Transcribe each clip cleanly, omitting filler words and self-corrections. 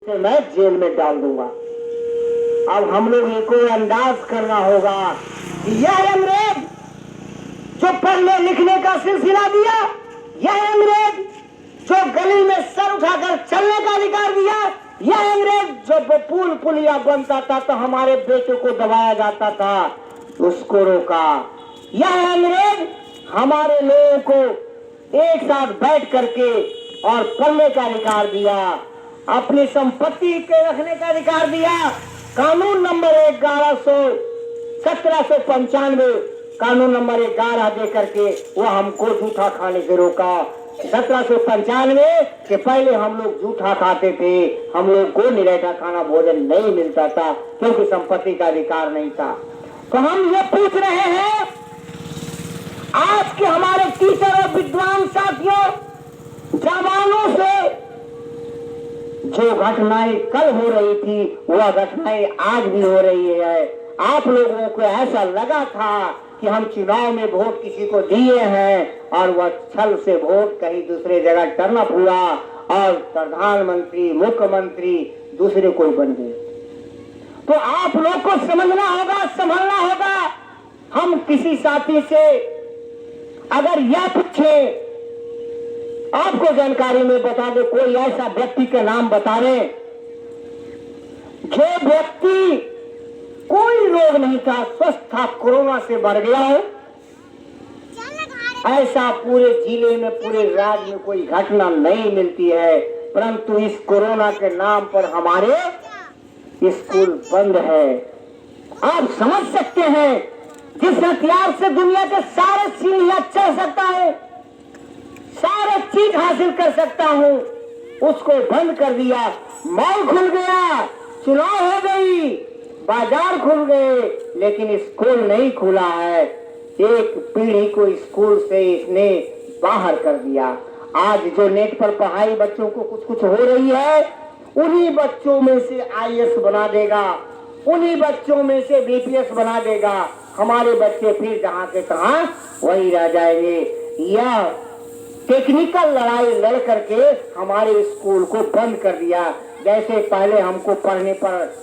उसे मैं जेल में डाल दूंगा। अब हम लोग इनको अंदाज करना होगा कि यह अंग्रेज जो पढ़ने लिखने का सिलसिला दिया, यह अंग्रेज जो गली में सर उठाकर चलने का अधिकार दिया, यह अंग्रेज जो पुल पुलिया बनता था तो हमारे बेटे को दबाया जाता था उसको रोका, यह अंग्रेज हमारे लोगों को एक साथ बैठ करके और पढ़ने का अधिकार दिया, अपनी संपत्ति के रखने का अधिकार दिया। कानून नंबर 1795 कानून नंबर 11 दे करके वो हमको जूठा खाने से रोका। 1795 के पहले हम लोग जूठा खाते थे, हम लोग को निराटा खाना भोजन नहीं मिलता था क्योंकि संपत्ति का अधिकार नहीं था। तो हम ये पूछ रहे हैं आज के हमारे टीचर और विद्वान साथियों, जवानों से जो घटनाएं कल हो रही थी वह घटनाएं आज भी हो रही है। आप लोगों को ऐसा लगा था कि हम चुनाव में वोट किसी को दिए हैं और वह छल से वोट कहीं दूसरे जगह टर्नअप हुआ और प्रधानमंत्री मुख्यमंत्री दूसरे कोई बन गए। तो आप लोग को समझना होगा, संभलना होगा। हम किसी साथी से अगर यह पूछे, आपको जानकारी में बता दे, कोई ऐसा व्यक्ति का नाम बता रहे जो व्यक्ति कोई रोग नहीं था, स्वस्थ था, कोरोना से मर गया हो, ऐसा पूरे जिले में पूरे राज्य में कोई घटना नहीं मिलती है। परंतु इस कोरोना के नाम पर हमारे स्कूल बंद है। आप समझ सकते हैं जिस हथियार से दुनिया के सारे सीढ़ियां चढ़ सकता है, सारे चीज हासिल कर सकता हूँ, उसको बंद कर दिया। मॉल खुल गया, चुनाव हो गई, बाजार खुल गए, लेकिन स्कूल नहीं खुला है। एक पीढ़ी को स्कूल से इसने बाहर कर दिया। आज जो नेट पर पढ़ाई बच्चों को कुछ कुछ हो रही है, उन्हीं बच्चों में से आईएएस बना देगा, उन्हीं बच्चों में से बीपीएस बना देगा। हमारे बच्चे फिर जहाँ के तहाँ वही रह जाएंगे। यह टेक्निकल लड़ाई लड़ करके हमारे स्कूल को बंद कर दिया। जैसे पहले हमको पढ़ने पर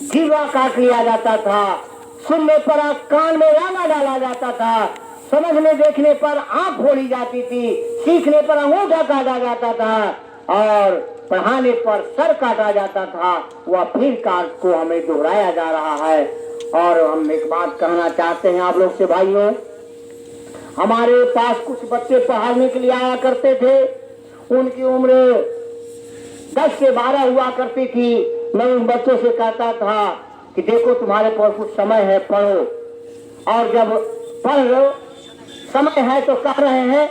जीवा काट लिया जाता था, सुनने पर कान में रांगा डाला जाता था, समझने देखने पर आंख फोड़ी जाती थी, सीखने पर अंगूठा काटा जाता था और पढ़ाने पर सर काटा जाता था, वह फिर काट को हमें दोहराया जा रहा है। और हम एक बात कहना चाहते हैं आप लोग से भाइयों, हमारे पास कुछ बच्चे पढ़ाने के लिए आया करते थे, उनकी उम्र 10 से 12 हुआ करती थी। मैं उन बच्चों से कहता था कि देखो तुम्हारे पास कुछ समय है, पढ़ो। और जब पढ़ लो, समय है तो कह रहे हैं,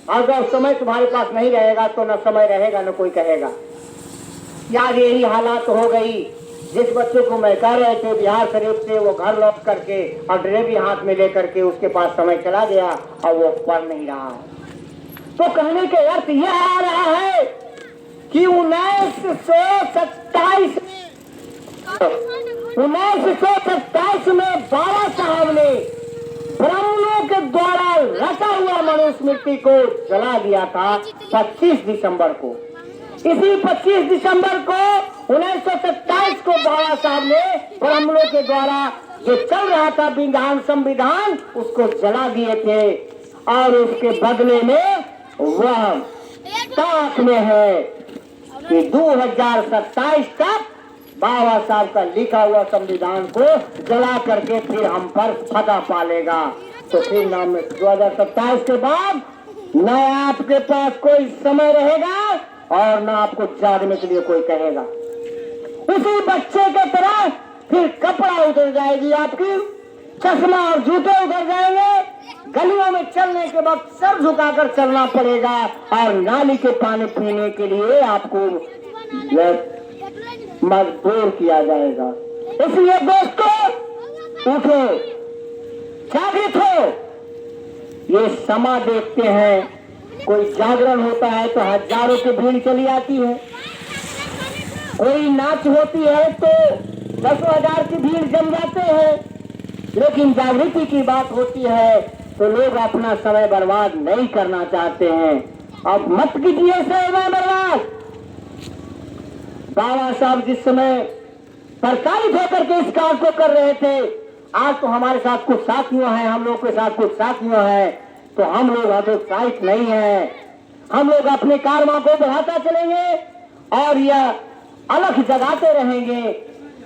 और जब समय तुम्हारे पास नहीं रहेगा तो न समय रहेगा न कोई कहेगा। यार यही हालात हो गई। जिस बच्चे को मैं कह रहे थे बिहार शरीफ से, वो घर लौट करके और ड्रेबी हाथ में लेकर के उसके पास समय चला गया और वो पढ़ नहीं रहा है। तो कहने के अर्थ यह आ रहा है कि 1927 में बाबा साहब ने ब्राह्मणों के द्वारा रचा हुआ मनुस्मृति को जला दिया था 25 दिसंबर को। इसी 25 दिसंबर को 1927 को बाबा साहब ने ब्राह्मणों के द्वारा जो चल रहा था विधान संविधान उसको जला दिए थे। और उसके बदले में वह ताक में है कि 2027 तक बाबा साहब का लिखा हुआ संविधान को जला करके फिर हम पर फतह पालेगा। तो फिर नाम 2027 के बाद न आपके पास कोई समय रहेगा और न आपको जागने के लिए कोई कहेगा। उसी बच्चे के तरह फिर कपड़ा उतर जाएगी आपकी, चश्मा और जूते उतर जाएंगे, गलियों में चलने के वक्त सर झुकाकर चलना पड़ेगा और नाली के पानी पीने के लिए आपको मजबूर किया जाएगा। इसलिए दोस्तों उठो, जागृत हो। ये समा देखते हैं, कोई जागरण होता है तो हजारों की भीड़ चली आती है, कोई नाच होती है तो 10,000 की भीड़ जम जाते हैं, लेकिन जागृति की बात होती है तो लोग अपना समय बर्बाद नहीं करना चाहते हैं। अब मत कीजिए समय बर्बाद। बाबा साहब जिस समय प्रताड़ित होकर के इस काम को कर रहे थे, आज तो हमारे साथ कुछ साथियों हैं, हम लोग के साथ कुछ साथियों हैं, तो हम लोग हतोत्साहित नहीं है। हम लोग अपने कारवा को बढ़ाता चलेंगे और यह अलग जगाते रहेंगे।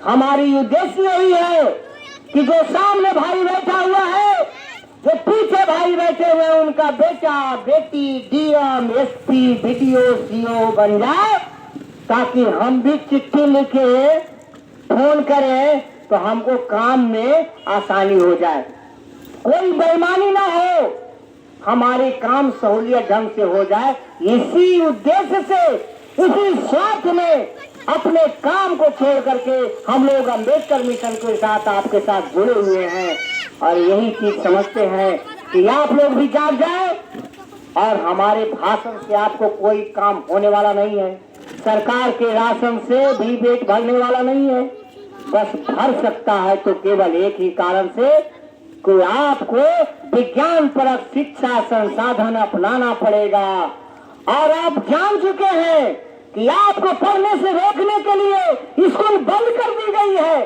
हमारी उद्देश्य यही है कि जो सामने भाई बैठा हुआ है, जो पीछे भाई बैठे हुए, उनका बेटा बेटी डीएम एसपी बीडीओ सीओ बन जाए, ताकि हम भी चिट्ठी लिखे फोन करें तो हमको काम में आसानी हो जाए, कोई बेईमानी ना हो, हमारे काम सहूलियत ढंग से हो जाए। इसी उद्देश्य से, इसी स्वार्थ में अपने काम को छोड़ करके हम लोग अम्बेडकर मिशन के साथ आपके साथ जुड़े हुए हैं और यही चीज समझते हैं कि आप लोग भी जाग जाए। और हमारे भाषण से आपको कोई काम होने वाला नहीं है, सरकार के राशन से भी पेट भरने वाला नहीं है, बस भर सकता है तो केवल एक ही कारण से कि आपको विज्ञान परक शिक्षा संसाधन अपनाना पड़ेगा। और आप जान चुके हैं कि आपको पढ़ने से रोकने के लिए स्कूल बंद कर दी गई है,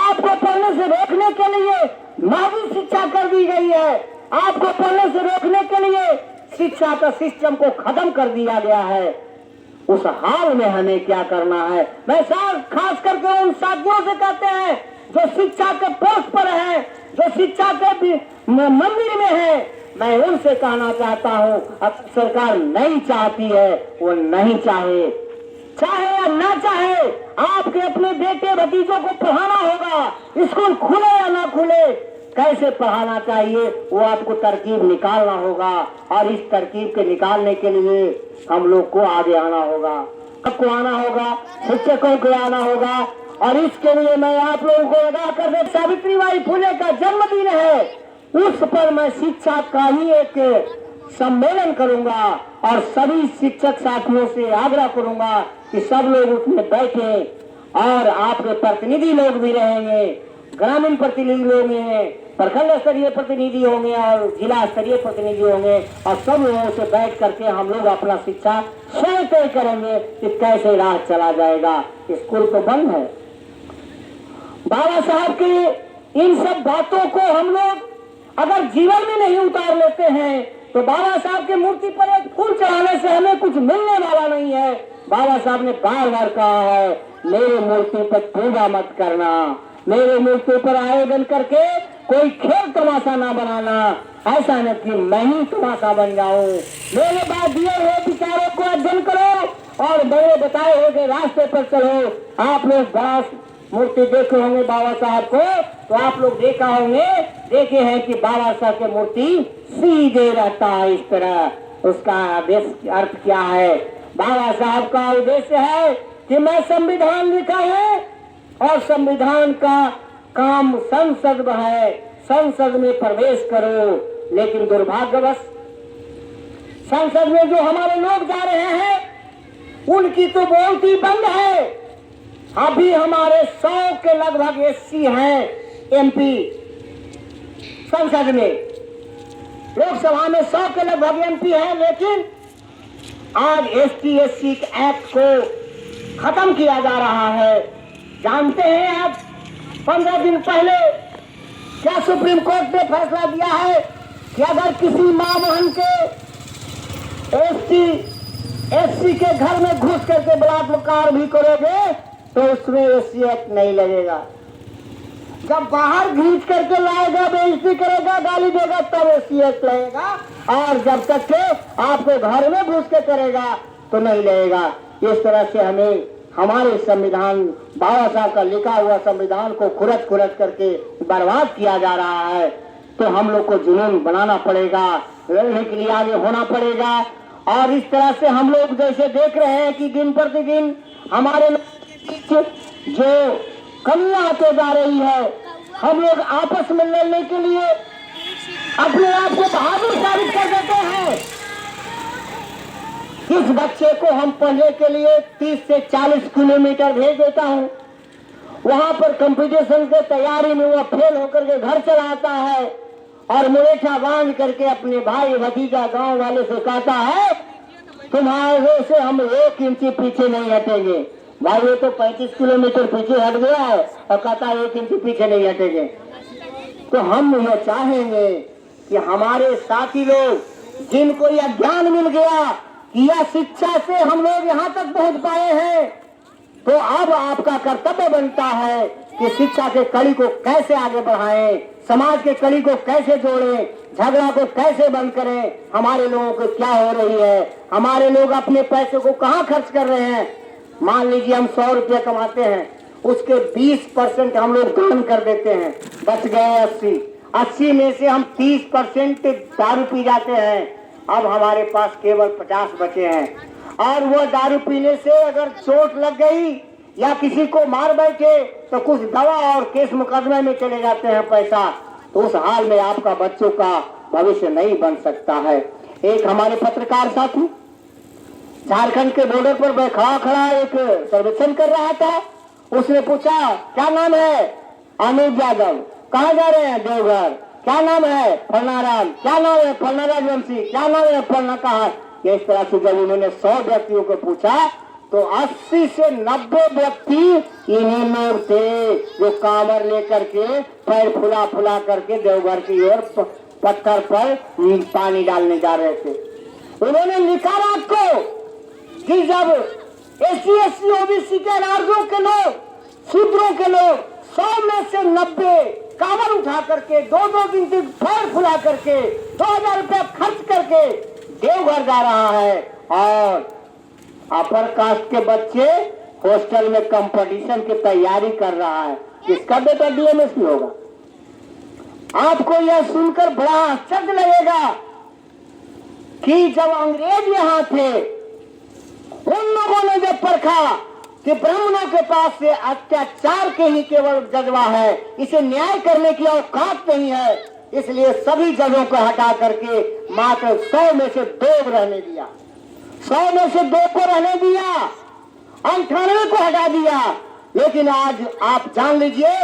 आपको पढ़ने से रोकने के लिए मावी शिक्षा कर दी गई है, आपको पढ़ने से रोकने के लिए शिक्षा का सिस्टम को खत्म कर दिया गया है। उस हाल में हमें क्या करना है? मैं खास करके उन साथियों से कहते हैं जो शिक्षा के पोस्ट पर हैं, जो शिक्षा के मंदिर में हैं, मैं उनसे कहना चाहता हूं, अब सरकार नहीं चाहती है, वो नहीं चाहे, चाहे या ना चाहे, आपके अपने बेटे भतीजों को पढ़ाना होगा। स्कूल खुले या ना खुले, कैसे पढ़ाना चाहिए वो आपको तरकीब निकालना होगा। और इस तरकीब के निकालने के लिए हम लोग को आगे आना होगा, सबको आना होगा, शिक्षकों को आना होगा। और इसके लिए मैं आप लोगों को अदा कर दे, सावित्रीबाई फुले का जन्मदिन है, उस पर मैं शिक्षा का ही एक सम्मेलन करूंगा और सभी शिक्षक साथियों से आग्रह करूंगा कि सब लोग उसमें बैठे और आपके प्रतिनिधि लोग भी रहेंगे, ग्रामीण प्रतिनिधि लोग हैं, प्रखंड स्तरीय प्रतिनिधि होंगे और जिला स्तरीय प्रतिनिधि होंगे और सब लोगों से बैठ करके हम लोग अपना शिक्षा स्वयं तय करेंगे कि कैसे राह चला जाएगा। स्कूल तो बंद है। बाबा साहब की इन सब बातों को हम लोग अगर जीवन में नहीं उतार लेते हैं तो बाबा साहब की मूर्ति पर एक फूल चढ़ाने से हमें कुछ मिलने वाला नहीं है। बाबा साहब ने बार बार कहा है, मेरे मूर्ति पर पूजा मत करना, मेरे मूर्ति पर आयोजन करके कोई खेल तमाशा ना बनाना, ऐसा न कि मैं ही तमाशा बन जाऊं। मेरे बाद दिए हुए विचारों को अध्ययन करो और मेरे बताए हुए रास्ते पर चलो। आप लोग बस मूर्ति देखे होंगे बाबा साहब को, तो आप लोग देखे हैं कि बाबा साहब की मूर्ति सीधे रहता है इस तरह। उसका अर्थ क्या है? बाबा साहब का उद्देश्य है कि मैं संविधान लिखा है और संविधान का काम संसद में है, संसद में प्रवेश करो। लेकिन दुर्भाग्यवश संसद में जो हमारे लोग जा रहे हैं उनकी तो बोलती बंद है। अभी हमारे 100 के लगभग एससी हैं एमपी संसद में, लोकसभा में 100 के लगभग एमपी हैं, लेकिन आज एसटी एससी एक्ट को खत्म किया जा रहा है। जानते हैं आप 15 दिन पहले क्या सुप्रीम कोर्ट ने फैसला दिया है कि अगर किसी मां बहन के एससी के घर में घुस करके बलात्कार भी करोगे तो उसमें एससी एक्ट नहीं लगेगा। जब बाहर घींच करके लाएगा, बेइज्जती करेगा, गाली देगा, तब एससी एक्ट लगेगा, और जब तक के आपको घर में घुस के करेगा तो नहीं लगेगा। इस तरह से हमें हमारे संविधान, बाबा साहब का लिखा हुआ संविधान को खुरच करके बर्बाद किया जा रहा है। तो हम लोग को जुनून बनाना पड़ेगा, लड़ने के लिए आगे होना पड़ेगा। और इस तरह से हम लोग जैसे देख रहे हैं कि दिन प्रतिदिन हमारे जो कमियां आते जा रही है, हम लोग आपस में लड़ने के लिए अपने आप को बहादुर साबित कर देते हैं। इस बच्चे को हम पढ़ने के लिए 30 से 40 किलोमीटर भेज देता हूँ, वहां पर कंपटीशन के तैयारी में वो फेल होकर के घर चला आता है और मुरेठा बांध करके अपने भाई भतीजा गांव वाले से कहता है, तुम्हारे से हम 1 इंची पीछे नहीं हटेंगे, भाई ये तो 35 किलोमीटर पीछे हट गया है और कहता है 1 इंच पीछे नहीं हटेंगे। तो हम ये चाहेंगे कि हमारे साथी लोग जिनको यह ज्ञान मिल गया कि यह शिक्षा से हम लोग यहाँ तक पहुँच पाए हैं, तो अब आपका कर्तव्य बनता है कि शिक्षा के कड़ी को कैसे आगे बढ़ाएं, समाज के कड़ी को कैसे जोड़ें, झगड़ा को कैसे बंद करें। हमारे लोगों को क्या हो रही है, हमारे लोग अपने पैसे को कहाँ खर्च कर रहे हैं। मान लीजिए हम 100 रुपये कमाते हैं, उसके 20% हम लोग दान कर देते हैं, बच गए 80 में से हम 30% दारू पी जाते हैं। अब हमारे पास केवल 50 बचे हैं, और वो दारू पीने से अगर चोट लग गई या किसी को मार बैठे तो कुछ दवा और केस मुकदमे में चले जाते हैं पैसा। तो उस हाल में आपका बच्चों का भविष्य नहीं बन सकता है। एक हमारे पत्रकार साथी झारखंड के बॉर्डर पर खड़ा एक सर्वेक्षण कर रहा था। उसने पूछा क्या नाम है? अनुज यादव। कहाँ जा रहे हैं? देवघर। क्या नाम है? फलनाराम। क्या नाम है? फलना राजवंशी। क्या नाम है? फलना कहाँ? इस तरह से जब उन्होंने 100 व्यक्तियों को पूछा तो 80 से 90 व्यक्ति इन्हीं लोग थे जो कांवर लेकर के पैर फुला फुला करके देवघर की ओर पत्थर पर पानी डालने जा रहे थे। उन्होंने लिखा रात को कि जब SC SC OBC के नार्गों के लोग, शूद्रों के लोग 100 में से 90 कांवर उठा करके 2-2 दिन तक पैर फुला करके 2000 रुपया खर्च करके देवघर जा रहा है, और अपर कास्ट के बच्चे हॉस्टल में कंपटीशन की तैयारी कर रहा है, किसका बेटा DMSP होगा? आपको यह सुनकर बड़ा आश्चर्य लगेगा कि जब अंग्रेज यहाँ थे उन लोगों ने जब परखा कि ब्राह्मणों के पास से अत्याचार के ही केवल जज्बा है, इसे न्याय करने की औकात नहीं है, इसलिए सभी जजों को हटा करके मात्र 100 में से 2 रहने दिया, 100 में से 2 को रहने दिया, 98 को हटा दिया। लेकिन आज आप जान लीजिए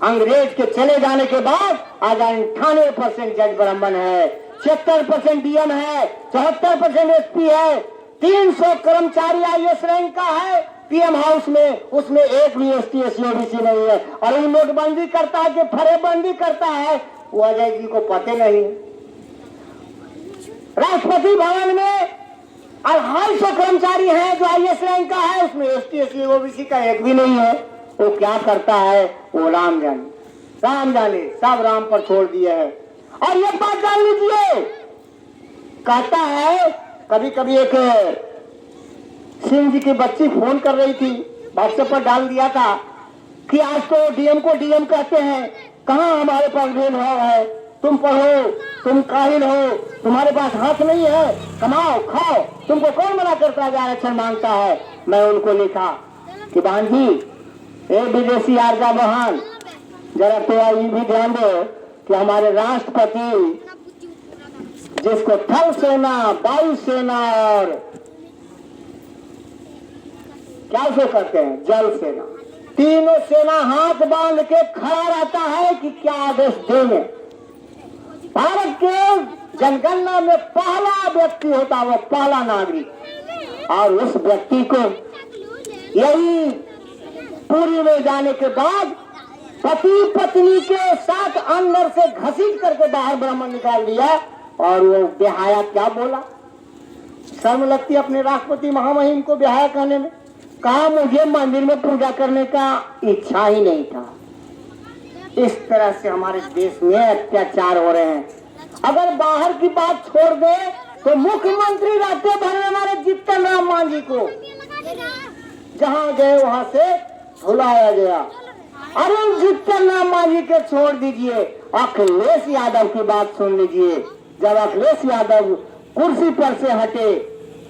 अंग्रेज के चले जाने के बाद आज 98% जज ब्राह्मण है, 76% DM है, 74% SP है, 300 कर्मचारी IAS रैंक का है PM हाउस में, उसमें एक भी ST SC OBC नहीं है। और वो नोटबंदी करता है कि फरेबंदी करता है वो अजय जी को पते नहीं। राष्ट्रपति भवन में 250 कर्मचारी हैं जो IAS रैंक का है, उसमें ST SC OBC का एक भी नहीं है। वो क्या करता है वो राम जाने, सब राम पर छोड़ दिए है। और ये बात जान लीजिए, कहता है कभी कभी एक सिंह जी की बच्ची फोन कर रही थी, व्हाट्सएप पर डाल दिया था कि आज तो DM को DM कहते हैं, कहाँ हमारे पास भेदभाव है, तुम पढ़ो, तुम काहिल हो, तुम्हारे पास हाथ नहीं है, कमाओ खाओ, तुमको कौन मना करता है आरक्षण मांगता है। मैं उनको लिखा कि बहन जी एक विदेशी आर्जा बहन जरा तो ये भी ध्यान दो कि हमारे राष्ट्रपति जिसको थल सेना, वायु सेना और क्या उसे कहते हैं जल सेना, तीनों सेना हाथ बांध के खड़ा रहता है कि क्या आदेश देंगे। भारत के जनगणना में पहला व्यक्ति होता है वो पहला नागरिक, और उस व्यक्ति को यही पूरी में जाने के बाद पति पत्नी के साथ अंदर से घसीट करके बाहर ब्राह्मण निकाल दिया। और वो बेहाया क्या बोला, शर्म लगती अपने राष्ट्रपति महामहिम को बेहाया कहने में। कहा मुझे मंदिर में पूजा करने का इच्छा ही नहीं था। इस तरह से हमारे देश में अत्याचार हो रहे हैं। अगर बाहर की बात छोड़ दे तो मुख्यमंत्री रहते भरे हमारे जीतन राम मांझी को जहां गए वहां से भुलाया गया। अरे जीतन राम मांझी के छोड़ दीजिए, अखिलेश यादव की बात सुन लीजिए। जब अखिलेश यादव कुर्सी पर से हटे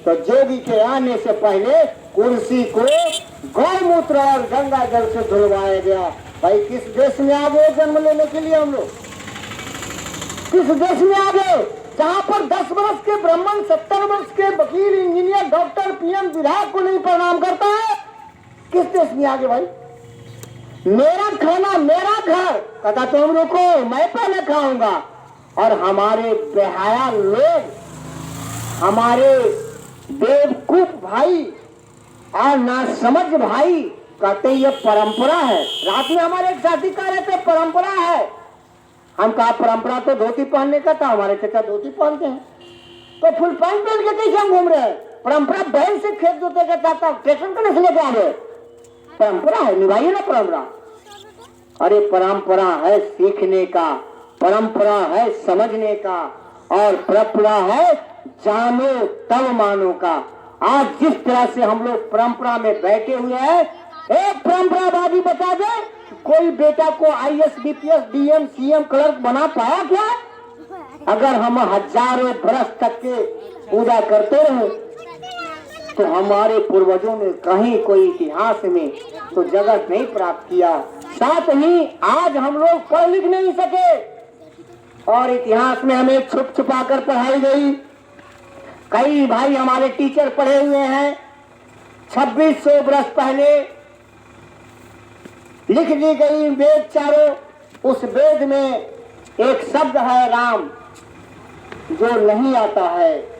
तो जोगी के आने से पहले कुर्सी को गौमूत्र और गंगा जल से धुलवाया गया। भाई किस देश में आ गए जन्म लेने के लिए हम लोग? किस देश में आ गए जहां पर 10 वर्ष के ब्राह्मण 70 वर्ष के वकील, इंजीनियर, डॉक्टर, PM, विधायक को नहीं प्रणाम करता है? किस देश में आ गए भाई? मेरा खाना मेरा घर कहता, तुम रुको मैं पहले खाऊंगा। और हमारे बेहाया लोग, हमारे बेवकूफ भाई और ना समझ भाई कहते ये परंपरा है। रात में हमारे एक साथी कह रहे थे परंपरा है। हम कहा परंपरा तो धोती पहनने का था, हमारे चाचा धोती पहनते हैं, तो फुल पैंट पहन के कैसे हम घूम रहे हैं? परंपरा बैल से खेत जोते का था, ट्रैक्टर करने से लेके आ गए। परंपरा है, निभाइए ना परंपरा। अरे परंपरा है सीखने का, परंपरा है समझने का, और परंपरा है जानो तब मानो का। आज जिस तरह से हम लोग परंपरा में बैठे हुए हैं, एक परंपरावादी बता दे कोई बेटा को IAS, BPS, DM, CM, clerk बना पाया क्या? अगर हम हजारों बरस तक के पूजा करते रहे तो हमारे पूर्वजों ने कहीं कोई इतिहास में तो जगत नहीं प्राप्त किया। साथ ही आज हम लोग पढ़ लिख नहीं सके और इतिहास में हमें छुप छुपा कर पढ़ाई गई। कई भाई हमारे टीचर पढ़े हुए हैं, 2600 वर्ष पहले लिख दी गई वेद चारों। उस वेद में एक शब्द है राम, जो नहीं आता है।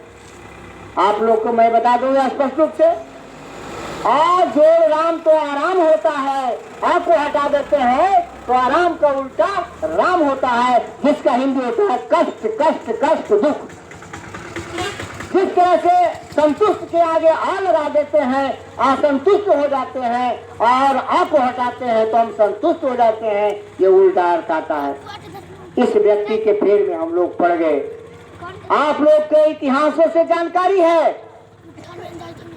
आप लोग को मैं बता दूंगा स्पष्ट रूप से। और जो राम तो आराम होता है, आप को हटा देते हैं तो आराम का उल्टा राम होता है, जिसका हिंदी होता है कष्ट कष्ट कष्ट दुख। जिस तरह से संतुष्ट के आगे आ लगा देते हैं, असंतुष्ट हो जाते हैं, और आ को हटाते हैं तो हम संतुष्ट हो जाते हैं, ये उल्टा अर्थ आता है। इस व्यक्ति के फेर में हम लोग पड़ गए। आप लोग के इतिहासों से जानकारी है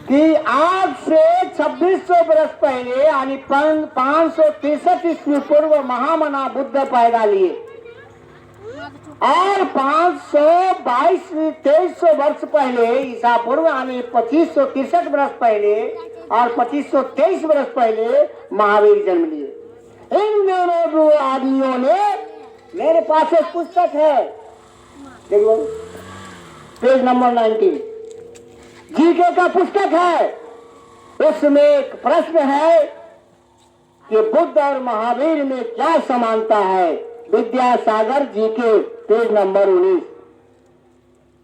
कि आज से 2600 वर्ष पहले यानी 563 ईस्वी पूर्व महामना बुद्ध पैदा लिए, और 2300 वर्ष पहले ईसा पूर्व यानी 2563 वर्ष पहले और 2523 वर्ष पहले महावीर जन्म लिए। इन दोनों दो आदमियों ने, मेरे पास एक पुस्तक है, देखो पेज नंबर 19, जीके का पुस्तक है। उसमें एक प्रश्न है कि बुद्ध और महावीर में क्या समानता है। विद्यासागर जीके पेज नंबर 19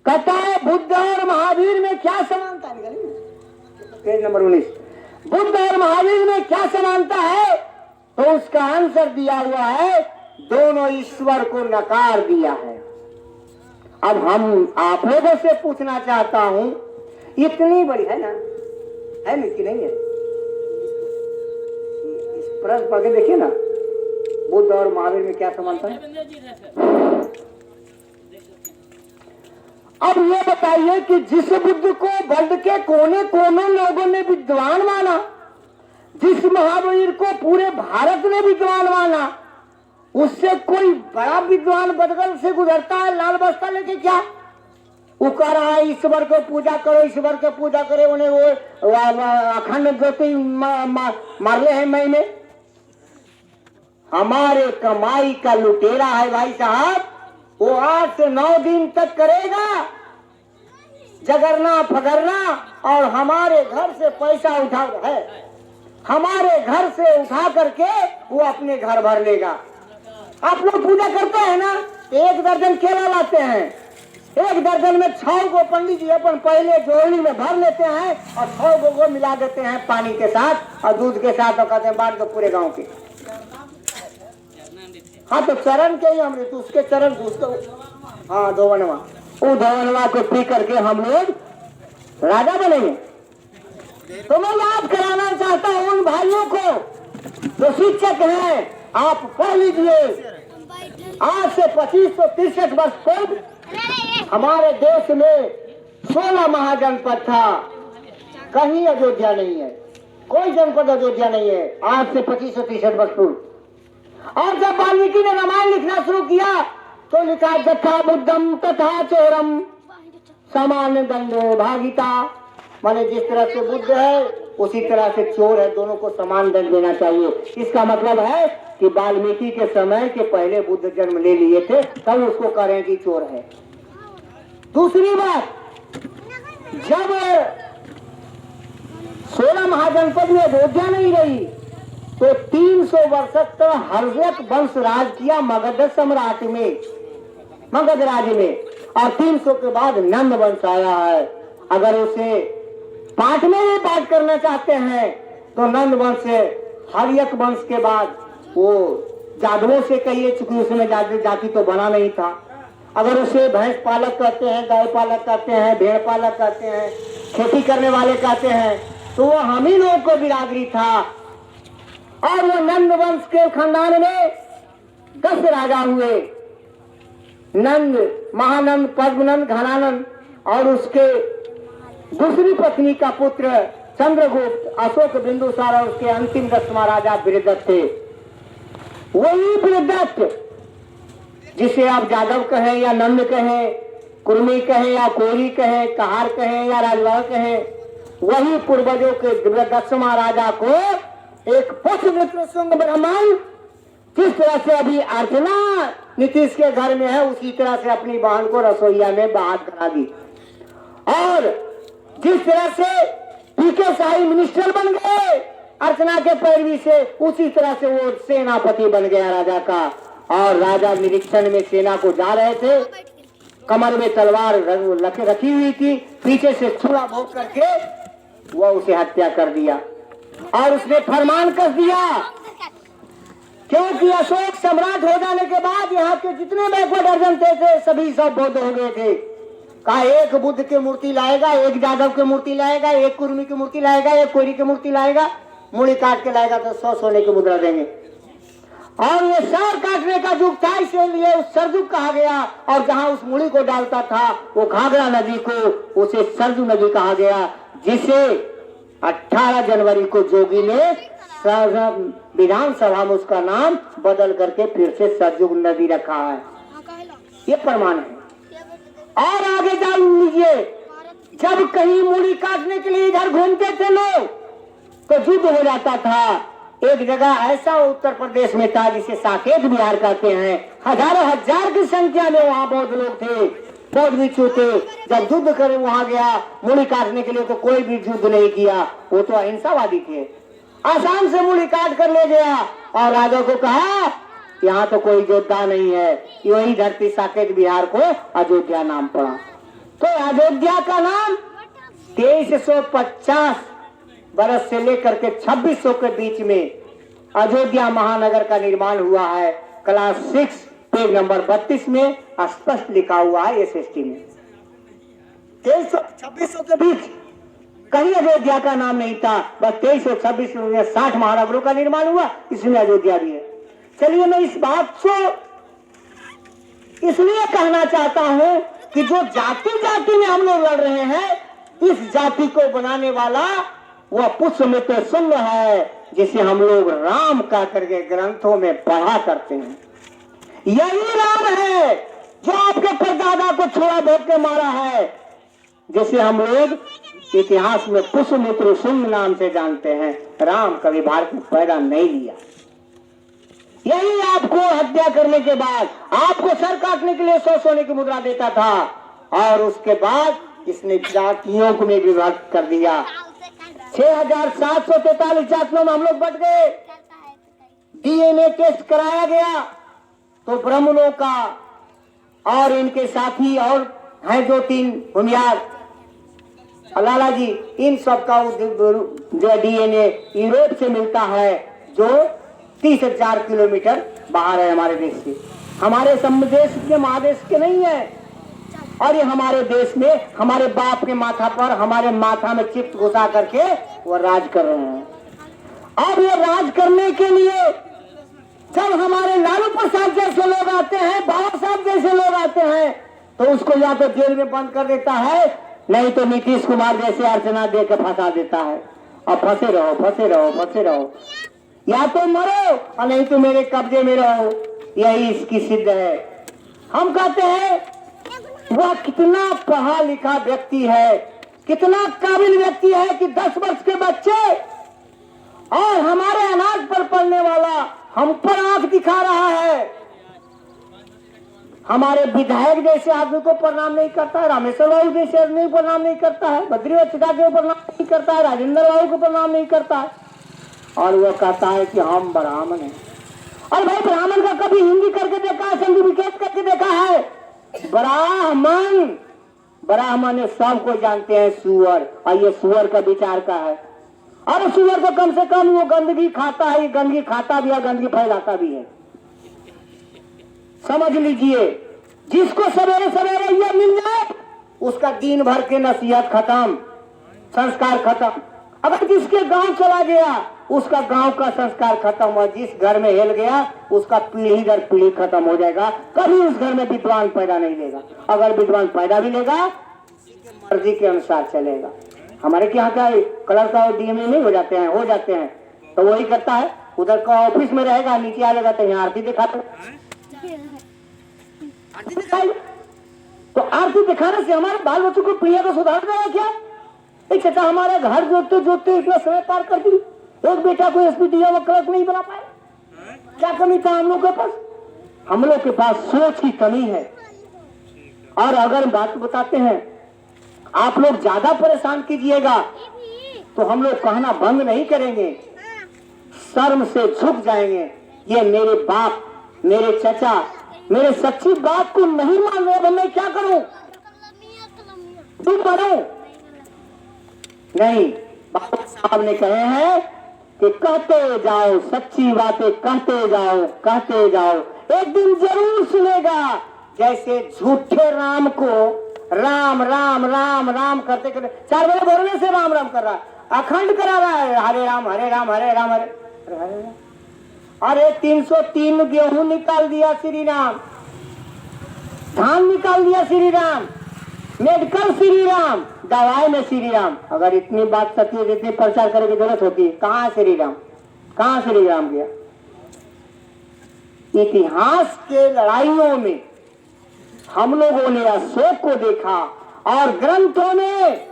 कहता है बुद्ध और महावीर में क्या समानता है। पेज नंबर 19, बुद्ध और महावीर में क्या समानता है, तो उसका आंसर दिया हुआ है दोनों ईश्वर को नकार दिया है। अब हम आप लोगों से पूछना चाहता हूं, इतनी बड़ी है ना, है ना कि नहीं है? इस प्रश्न पढ़ के देखिए ना, बुद्ध और महावीर में क्या समानता है। अब ये बताइए कि जिस बुद्ध को वर्ल्ड के कोने कोने लोगों ने विद्वान माना, जिस महावीर को पूरे भारत ने विद्वान माना, उससे कोई बड़ा विद्वान बदगल से गुजरता है लाल बस्ता लेके क्या? वो कह रहा है ईश्वर को पूजा करो, ईश्वर को पूजा करे, उन्हें वो अखंड ज्योति मारले हैं मई में। हमारे कमाई का लुटेरा है भाई साहब, वो 8 से 9 दिन तक करेगा जगरना फगरना, और हमारे घर से पैसा उठा है, हमारे घर से उठा करके वो अपने घर भर लेगा। आप लोग पूजा करते हैं ना, 1 दर्जन केला लाते हैं, 1 दर्जन में 6 को पंडित जी अपन पहले जोड़ी में भर लेते हैं और 6 को मिला देते हैं पानी के साथ और दूध के साथ, और कहते हैं बांट दो पूरे गांव के। हाँ तो चरण के ही अमृत, उसके चरण उसको, हाँ धोवनवा, वो धोवनवा को पी करके हम लोग राजा बनेंगे। तो मैं याद कराना चाहता हूँ उन भाइयों को जो शिक्षक हैं, आप पढ़ लीजिए। आज से 2563 वर्ष पूर्व हमारे देश में 16 महाजनपद था, कहीं अयोध्या नहीं है, कोई जनपद अयोध्या नहीं है आज से 2563 वर्ष पूर्व। और जब वाल्मीकि ने रामायण लिखना शुरू किया तो लिखा जथा बुद्धम तथा चोरम समान दंडो भागिता, माने जिस तरह से बुद्ध है उसी तरह से चोर है, दोनों को समान दंड देना चाहिए। इसका मतलब है कि वाल्मीकि के समय के पहले बुद्ध जन्म ले लिए थे, तब उसको कह रहे हैं कि चोर है। दूसरी बात, जब 16 महाजनपद में अयोध्या नहीं रही तो 300 वर्ष तक हर्षक वंश राज किया मगध सम्राट में, मगध राज्य में, और 300 के बाद नंद वंश आया है। अगर उसे पाठ में भी पाठ करना चाहते हैं तो नंद वंश से हर्यक वंश के बाद वो जादवों से कहिए, चूंकि उसमें जाति तो बना नहीं था। अगर उसे भैंस पालक कहते हैं, गाय पालक कहते हैं, भेड़ पालक कहते हैं, खेती करने वाले कहते हैं, तो वो हम ही लोगों को बिरादरी था। और वो नंद वंश के खानदान में 10 राजा हुए, नंद, महानंद, पद्मनंद, घनानंद, और उसके दूसरी पत्नी का पुत्र चंद्रगुप्त, अशोक, बिंदुसार, और उसके अंतिम 10वां राजा बृहदत्त थे। वही बृहदत्त जिसे आप जादव कहें या नंद कहें, कुर्मी कहें या कोरी कहें, कहार कहें या राजवाह कहें, वही पूर्वजों के 10वां राजा को एक पुष्पमित्र शुंग ब्राह्मण, जिस तरह से अभी अर्चना नीतीश के घर में है, उसी तरह से अपनी बहन को रसोईया में बहाल करा दी। और जिस तरह से पीके शाही मिनिस्टर बन गए अर्चना के पैरवी से, उसी तरह से वो सेनापति बन गया राजा का। और राजा निरीक्षण में सेना को जा रहे थे, कमर में तलवार रखी हुई थी, पीछे से छुरा भोग करके वह उसे हत्या कर दिया। और उसने फरमान कर दिया, क्योंकि अशोक सम्राट हो जाने के बाद यहाँ के जितने बैकवर्ड अर्जन थे सभी सब बौद्ध हो गए थे। कहा एक बुद्ध की मूर्ति लाएगा, एक जादव की मूर्ति लाएगा, एक कुर्मी की मूर्ति लाएगा, एक कोरी की मूर्ति लाएगा, मूड़ी काट के लाएगा तो 100 सोने की मुद्रा देंगे। और ये सर काटने का युग था, इसलिए उस सरजुग कहा गया। और जहाँ उस मूड़ी को डालता था वो घाघरा नदी को, उसे सरजू नदी कहा गया, जिसे 18 जनवरी को जोगी ने विधानसभा में उसका नाम बदल करके फिर से सरजुग नदी रखा है। ये प्रमाण है। और आगे जान लीजिए, जब कहीं मूड़ी काटने के लिए इधर घूमते थे लोग तो युद्ध हो जाता था। एक जगह ऐसा उत्तर प्रदेश में था जिसे साकेत बिहार कहते हैं, हजारों हजार की संख्या में वहाँ बौद्ध लोग थे, बौद्ध भिक्षु थे। जब युद्ध करे वहाँ गया मूड़ी काटने के लिए तो कोई भी युद्ध नहीं किया, वो तो अहिंसावादी थे। आसाम से मूड़ी काट कर ले गया और राजा को कहा यहाँ तो कोई योद्धा नहीं है। वही धरती साकेत बिहार को अयोध्या नाम पड़ा। तो अयोध्या का नाम 2350 बरस से लेकर के 2600 के बीच में अयोध्या महानगर का निर्माण हुआ है। क्लास 6 पेज नंबर 32 में स्पष्ट लिखा हुआ है एसएसटी में। 2300-2600 के बीच कहीं अयोध्या का नाम नहीं था, बस 2326 में 60 महानगरों का निर्माण हुआ, इसमें अयोध्या भी है। चलिए, मैं इस बात को इसलिए कहना चाहता हूं कि जो जाति में हम लोग लड़ रहे हैं, इस जाति को बनाने वाला वह पुष्पमित्र शुंग है, जिसे हम लोग राम कह करके ग्रंथों में पढ़ा करते हैं। यही राम है जो आपके परदादा को छुरा भोग के मारा है, जिसे हम लोग इतिहास में पुष्पमित्र शुंग नाम से जानते हैं। राम कभी भारत में पैदा नहीं लिया। यही आपको हत्या करने के बाद आपको सर काटने के लिए 100 सोने की मुद्रा देता था, और उसके बाद इसने जातियों को में विभाजित कर दिया। 6743 जातियों में हम लोग बट गए। डीएनए टेस्ट कराया गया तो ब्राह्मणों का और इनके साथी और हैं जो 3 भूमियार लाला जी, इन सब का जो डीएनए यूरोप से मिलता है, जो 30,000 किलोमीटर बाहर है हमारे देश से। हमारे देश के महादेश के नहीं है। और ये हमारे देश में हमारे बाप के माथा पर, हमारे माथा में चिप्स घुसा करके वो राज कर रहे हैं। अब ये राज करने के लिए जब हमारे लालू प्रसाद जैसे लोग आते हैं, बाबा साहब जैसे लोग आते हैं, तो उसको या तो जेल में बंद कर देता है, नहीं तो नीतीश कुमार जैसे अर्चना दे के फंसा देता है। अब फंसे रहो, फंसे रहो, फंसे रहो, या तो मरो और नहीं तो मेरे कब्जे में रहो। यही इसकी सिद्ध है। हम कहते हैं वह कितना पढ़ा लिखा व्यक्ति है, कितना काबिल व्यक्ति है कि 10 वर्ष के बच्चे और हमारे अनाज पर पड़ने वाला हम पर आंख दिखा रहा है। हमारे विधायक जैसे आदमी को प्रणाम नहीं करता है, रामेश्वर बाबू जैसे आदमी को प्रणाम नहीं करता है, बद्रीवत्ता को प्रणाम नहीं करता है, राजेंद्र बाबू को प्रणाम नहीं करता है, और वह कहता है कि हम ब्राह्मण हैं। और भाई ब्राह्मण का कभी हिंदी करके देखा है, सर्टिफिकेट करके देखा है? ब्राह्मण ब्राह्मण सबको जानते हैं सुअर, और ये सुअर का विचार का है। और सुअर तो कम से कम वो गंदगी खाता है, गंदगी खाता भी है, गंदगी फैलाता भी है। समझ लीजिए, जिसको सवेरे सवेरे ये मिल जाए उसका दिन भर के नसीहत खत्म, संस्कार खत्म। अगर जिसके गांव चला गया उसका गांव का संस्कार खत्म, और जिस घर में हिल गया उसका पीढ़ी दर पीढ़ी खत्म हो जाएगा। कभी उस घर में विद्वान पैदा नहीं लेगा। अगर विद्वान पैदा भी लेगा मर्जी के अनुसार चलेगा। हमारे यहाँ क्या कलर का डीएमए नहीं हो जाते हैं, हो जाते हैं तो वही करता है। उधर का ऑफिस में रहेगा, नीचे आ जाएगा तो यहाँ आरती दिखाते। तो आरती दिखाने से हमारे बाल बच्चों को पीढ़िया को सुधार देगा क्या? एक चाचा हमारे घर जोतते जोतते इतना समय पार कर दी, एक बेटा को एसपीडीओ में क्लर्क नहीं बना पाए। क्या कमी था हम लोग के पास? हम लोग के पास सोच की कमी है। और अगर बात बताते हैं, आप लोग ज्यादा परेशान कीजिएगा तो हम लोग कहना बंद नहीं करेंगे, शर्म से झुक जाएंगे। ये मेरे बाप, मेरे चचा मेरे सच्ची बात को नहीं मान रहे, मैं क्या करूं? तुम बढ़ो नहीं। बाबा साहब ने कहे हैं कि कहते जाओ, सच्ची बातें कहते जाओ, कहते जाओ, एक दिन जरूर सुनेगा। जैसे झूठे राम को राम राम राम राम करते करते 4 बजे भरने से राम राम कर रहा है, अखंड करा रहा है, हरे राम हरे राम हरे राम हरे हरे। अरे 303 गेहूं निकाल दिया श्री राम, धान निकाल दिया श्री राम, मेडिकल श्री राम, दवाई में श्री राम। अगर इतनी बात सत्य है, जितनी प्रचार करने की जरूरत होती है, कहाँ श्री राम, कहाँ श्री राम गया? इतिहास के लड़ाइयों में हम लोगों ने अशोक को देखा, और ग्रंथों में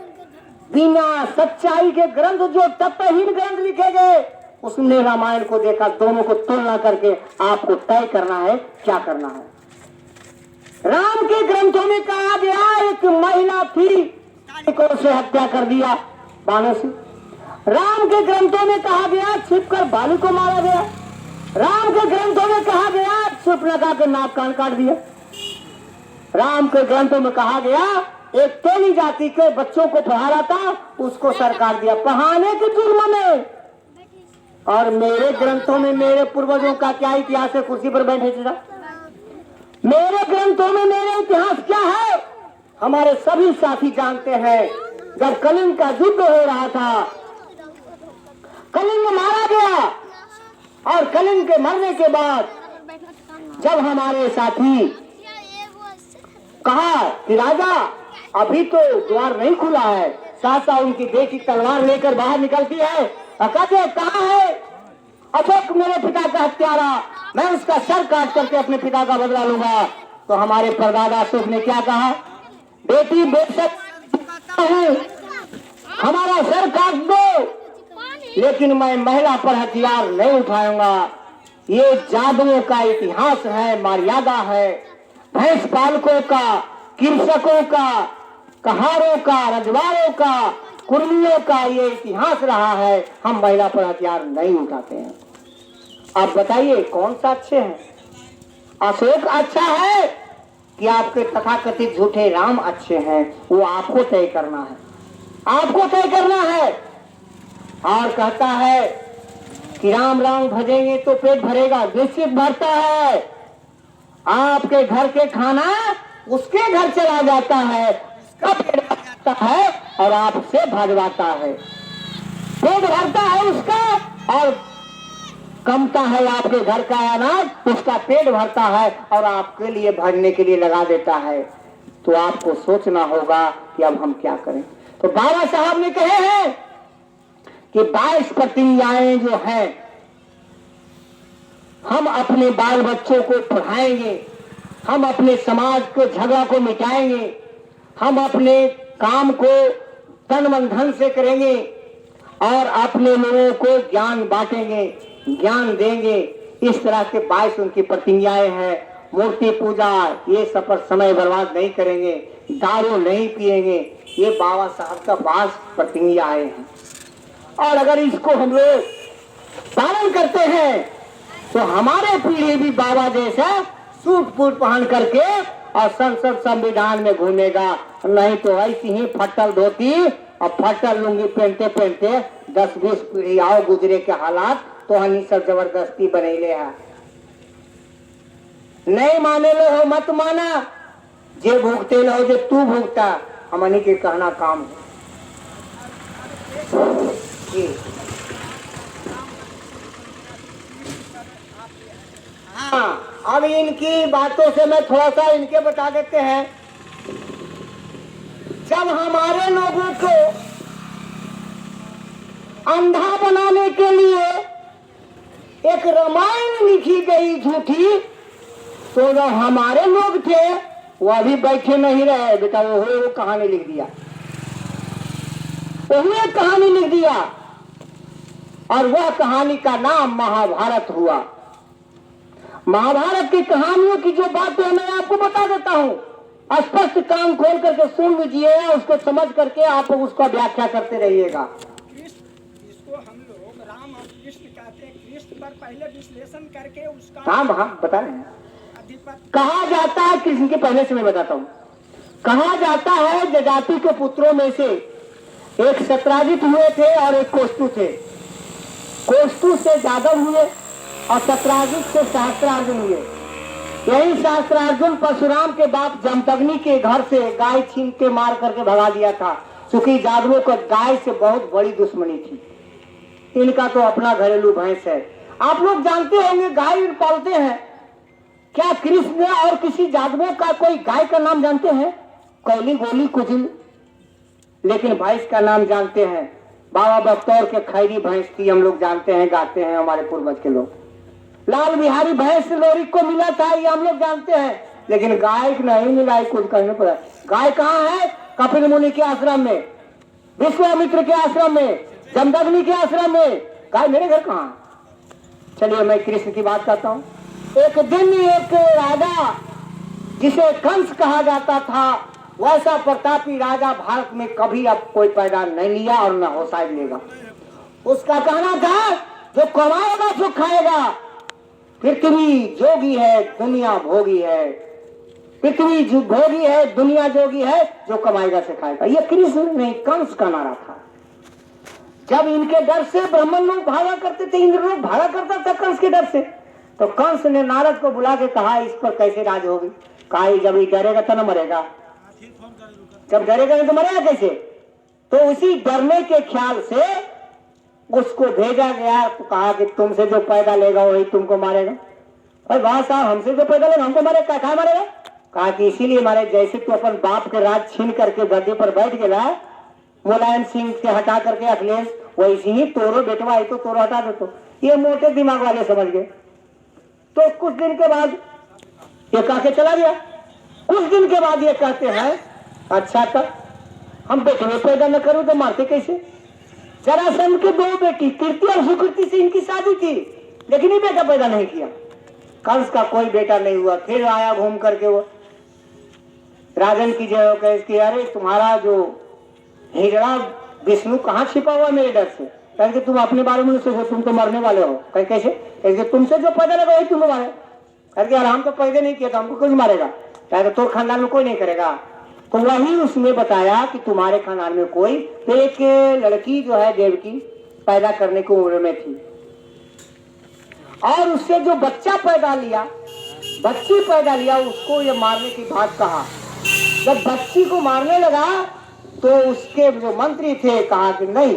बिना सच्चाई के ग्रंथ जो तत्वहीन ग्रंथ लिखे गए, उसने रामायण को देखा। दोनों को तुलना करके आपको तय करना है क्या करना है। राम के ग्रंथों में कहा गया एक महिला थी, को से हत्या कर दिया बाणों से। राम के ग्रंथों में कहा गया छिपकर बाली को मारा गया। राम के ग्रंथों में कहा गया चुप लगा के नाक कान काट दिया। राम के ग्रंथों में कहा गया एक तेली जाति के बच्चों को पढ़ा रहा था, उसको सरकार दिया पढ़ाने के जुर्म में। और मेरे ग्रंथों में मेरे पूर्वजों का क्या इतिहास है? कुर्सी पर बैठे थे, मेरे ग्रंथों में मेरे इतिहास क्या है? हमारे सभी साथी जानते हैं, जब कलिंग का युद्ध हो रहा था, कलिंग मारा गया, और कलिंग के मरने के बाद जब हमारे साथी कहा कि राजा अभी तो द्वार नहीं खुला है, सासा उनकी बेटी तलवार लेकर बाहर निकलती है, कहते कहाँ है अशोक मेरे पिता का हत्यारा, मैं उसका सर काट करके अपने पिता का बदला लूंगा। तो हमारे परदादा अशोक ने क्या कहा? बेटी बेशक हूँ, हमारा सर काट दो, लेकिन मैं महिला पर हथियार नहीं उठाऊंगा। ये जादुओं का इतिहास है, मर्यादा है। भैंस पालकों का, कृषकों का, कहारों का, रजवाड़ों का, कुर्मियों का ये इतिहास रहा है। हम महिला पर हथियार नहीं उठाते हैं। आप बताइए कौन सा अच्छे हैं? अशोक अच्छा है कि आपके तथाकथित झूठे राम अच्छे हैं? वो आपको तय करना है, आपको तय करना है। और कहता है कि राम राम भजेंगे तो पेट भरेगा, निश्चित भरता है। आपके घर के खाना उसके घर चला जाता है, उसका पेट भर जाता है और आपसे भजवाता है। पेट भरता है उसका और कमता है आपके घर का अनाज, उसका पेट भरता है और आपके लिए भरने के लिए लगा देता है। तो आपको सोचना होगा कि अब हम क्या करें। तो बाबा साहब ने कहे हैं कि 22 प्रतिज्ञाएं जो हैं हम अपने बाल बच्चों को पढ़ाएंगे, हम अपने समाज को झगड़ा को मिटाएंगे, हम अपने काम को तन मन धन से करेंगे और अपने लोगों को ज्ञान बांटेंगे, ज्ञान देंगे। इस तरह के 22 उनकी प्रतिज्ञाएं हैं। मूर्ति पूजा ये सब पर समय बर्बाद नहीं करेंगे, दारू नहीं पिएंगे, ये बाबा साहब का 22 प्रतिज्ञाएं हैं। और अगर इसको हम लोग पालन करते हैं तो हमारे पीढ़ी भी बाबा जैसा सूट बूट पहन करके और संसद संविधान में घूमेगा, नहीं तो ऐसी ही फटल धोती और फटल लुंगी पहनते पहनते 10-20 पीढ़ी आओ गुजरे के हालात तो हनी सब जबरदस्ती बनैले है। नहीं माने लो हो मत माना, जे भूखते लो जे तू भूखता, हमनी के कहना काम है। हाँ, अब इनकी बातों से मैं थोड़ा सा इनके बता देते हैं। जब हमारे लोगों को अंधा बनाने के लिए एक रामायण लिखी गई झूठी, तो जो हमारे लोग थे वो अभी बैठे नहीं रहे बेटा, वो कहानी लिख दिया, वो एक कहानी लिख दिया और वह कहानी का नाम महाभारत हुआ। महाभारत की कहानियों की जो बातें मैं आपको बता देता हूँ, स्पष्ट कान खोल करके सुन लीजिएगा, उसको समझ करके आप उसका व्याख्या करते रहिएगा। इसको हम लोग राम और कृष्ण कहते हैं। कृष्ण पर पहले विश्लेषण करके उसका हाँ बता रहे हैं। कहा जाता है, कृष्ण के पहले से मैं बताता हूँ, कहा जाता है जजाति के पुत्रों में से एक सत्राजित हुए थे और एक कोष्टु थे। कोष्टु से जादव हुए और सत्राजित से सहस्त्रार्जुन हुए। यही सहस्त्रार्जुन परशुराम के बाप जमदग्नि के घर से गाय छीन के मार करके भगा दिया था, क्योंकि जादवों को गाय से बहुत बड़ी दुश्मनी थी। इनका तो अपना घरेलू भैंस है। आप लोग जानते होंगे गाय पालते हैं। क्या कृष्ण और किसी जादवों का कोई गाय का नाम जानते हैं? कैली, गोली, कुजिल, लेकिन भैंस का नाम जानते हैं। बाबा बख्तौर के खैरी भैंस थी, हम लोग जानते हैं, गाते हैं हमारे पूर्वज के लोग। लाल बिहारी भैंस लोरी को मिला था, ये हम लोग जानते हैं, लेकिन गाय नहीं मिला, कुछ कहने पर। गाय कहाँ है? कपिल मुनि के आश्रम में, विश्वामित्र के आश्रम में, जमदग्नि के आश्रम में। गाय मेरे घर कहाँ? चलिए मैं कृष्ण की बात करता हूँ। एक दिन एक राजा जिसे कंस कहा जाता था, वैसा प्रतापी राजा भारत में कभी अब कोई पैदा नहीं लिया और न हो शायद लेगा। उसका कहना था जो कमाएगा जो खाएगा। पृथ्वी जोगी है, दुनिया भोगी है। पृथ्वी जो भोगी है, दुनिया जोगी है, जो कमाएगा से खाएगा। ये कृष्ण नहीं, कंस का नारा था। जब इनके डर से ब्राह्मण लोग भागा करते थे, इंद्र लोग भागा करता था कंस के डर से, तो कंस ने नारद को बुला के कहा इस पर कैसे राज होगी। कहा जब ये डरेगा तो न मरेगा, जब डरेगा नहीं तो मरेगा कैसे। तो उसी डरने के ख्याल से उसको भेजा गया, तो कहा कि तुमसे जो पैदा लेगा वही तुमको मारेगा। अरे वाह साहब, हमसे जो पैदा लेगा हमको मारेगा, क्या मारेगा? कहा कि इसीलिए मारे, जैसे तू अपन बाप के राज छीन करके गद्दे पर बैठ गया मुलायम सिंह से हटा करके अखिलेश, वैसे ही तोरो बेटवा है तो तोरो हटा दो। तो ये मोटे दिमाग वाले समझ गए। तो कुछ दिन के बाद ये कहा के चला गया। कुछ दिन के बाद ये कहते हैं अच्छा था, हम बेटे में पैदा न करूं तो मारते कैसे। जरासंध के 2 बेटी कीर्ति और सुकृति से इनकी शादी थी, लेकिन ये बेटा पैदा नहीं किया। कंस का कोई बेटा नहीं हुआ। फिर आया घूम करके वो राजन की जय कहे कि अरे तुम्हारा जो हिजड़ा विष्णु कहाँ छिपा हुआ मेरे डर से। कहे कि तुम अपने बारे में सोचो, तुम तो मरने वाले हो। कहे कैसे? कहे तुमसे जो पैदा लगा वही तुम्हें मारे। कहे यार हम तो पैदा नहीं किया था, हमको कोई मारेगा। कहे तो खानदान में कोई नहीं करेगा। तो वही उसने बताया कि तुम्हारे खानदान में कोई, तो एक लड़की जो है देवकी पैदा करने की उम्र में थी, और उससे जो बच्ची पैदा लिया उसको ये मारने की बात कहा। जब बच्ची को मारने लगा तो उसके जो मंत्री थे कहा कि नहीं,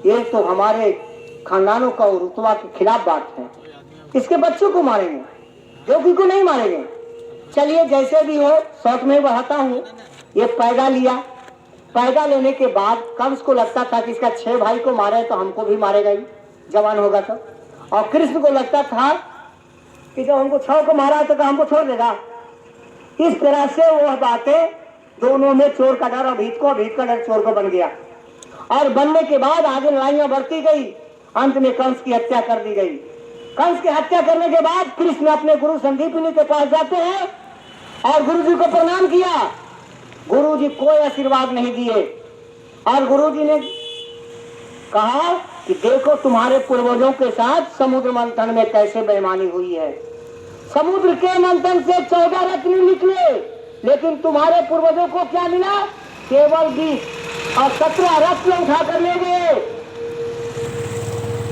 ये तो हमारे खानदानों का रुतबा के खिलाफ बात है, इसके बच्चों को मारेंगे, देवकी को नहीं मारेंगे। चलिए जैसे भी हो, शॉर्ट में बढ़ाता हूँ। ये पैदा लिया। पैदा लेने के बाद कंस को लगता था कि इसका 6 भाई को मारे तो हमको भी मारेगा ही, जवान होगा तो। और कृष्ण को लगता था कि जब हमको 6 को मारा तो हमको छोड़ देगा। इस तरह से वह बातें दोनों में चोर का डर और भीत का डर चोर को बन गया। और बनने के बाद आगे लड़ाइयां बढ़ती गई। अंत में कंस की हत्या कर दी गई। कंस की हत्या करने के बाद कृष्ण अपने गुरु संदीपनी के पास जाते हैं और गुरु जी को प्रणाम किया। गुरु जी कोई आशीर्वाद नहीं दिए और गुरु जी ने कहा कि देखो तुम्हारे पूर्वजों के साथ समुद्र मंथन में कैसे बेईमानी हुई है। समुद्र के मंथन से 14 रत्न निकले, लेकिन तुम्हारे पूर्वजों को क्या मिला? केवल 20 और 17 रत्न उठा कर ले गए।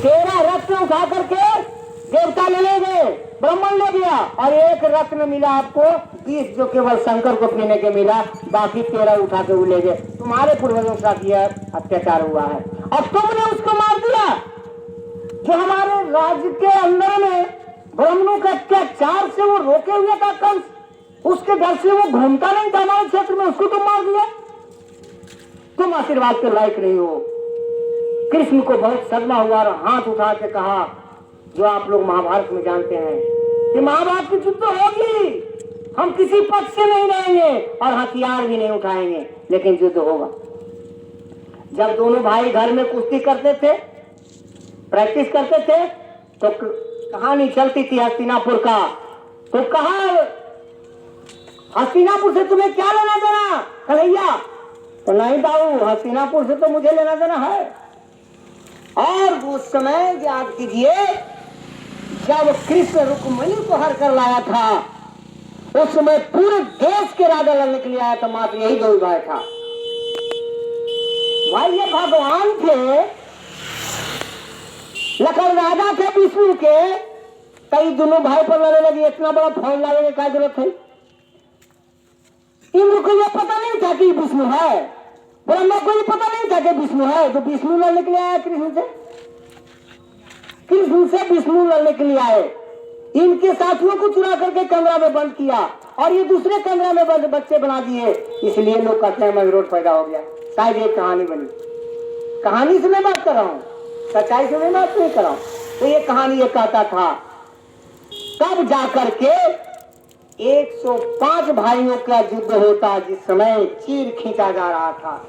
13 रत्न उठा करके देवता ले गए, ब्राह्मण ले गया, और एक रत्न मिला आपको 20 जो केवल शंकर को पीने के मिला, बाकी 13 उठा के वो ले गए। तुम्हारे पूर्वजों के साथ यह अत्याचार हुआ है और तुमने उसको मार दिया। जो हमारे राज्य के अंदर में ब्राह्मणों के अत्याचार से वो रोके हुए था कंस, उसके घर से वो घूमता नहीं था हमारे क्षेत्र में, उसको तुम मार दिया। तुम आशीर्वाद के लायक नहीं हो। कृष्ण को बहुत सदमा हुआ और हाथ उठा के कहा, जो आप लोग महाभारत में जानते हैं कि महाभारत की युद्ध होगी, हम किसी पक्ष से नहीं रहेंगे और हथियार भी नहीं उठाएंगे, लेकिन युद्ध होगा। जब दोनों भाई घर में कुश्ती करते थे, प्रैक्टिस करते थे, तो कहानी चलती थी हस्तिनापुर का। तो कहा, हस्तिनापुर से तुम्हें क्या लेना देना कन्हैया? तो नहीं बाबू, हस्तिनापुर से तो मुझे लेना देना है। और उस समय याद कीजिए, जब कृष्ण रुक्मिणी को हर कर लाया था, उस समय पूरे देश के राजा लड़ने के लिए आया था, मात्र यही दो भाई था। भाई ये भगवान थे, लखन राजा थे विष्णु के, कई दोनों भाई पर लड़ने लगे। इतना बड़ा फौज लाने की क्या जरूरत है? इंद्र को यह पता नहीं था कि विष्णु है, ब्रह्मा को ये पता नहीं था कि विष्णु है, तो विष्णु लड़ने के लिए आया कृष्ण से। कृष्ण से विष्णु लड़ने के लिए आए। इनके साथियों को चुरा करके कमरा में बंद किया और ये दूसरे कमरा में बंद बच्चे बना दिए। इसलिए लोग कहते हैं मगरोट पैदा हो गया। शायद एक कहानी बनी। कहानी से मैं बात कर रहा हूँ, सच्चाई से मैं बात नहीं कर रहा हूँ। तो ये कहानी ये कहता था, तब जाकर के 105 भाइयों का युद्ध होता, जिस समय चीर खींचा जा रहा था,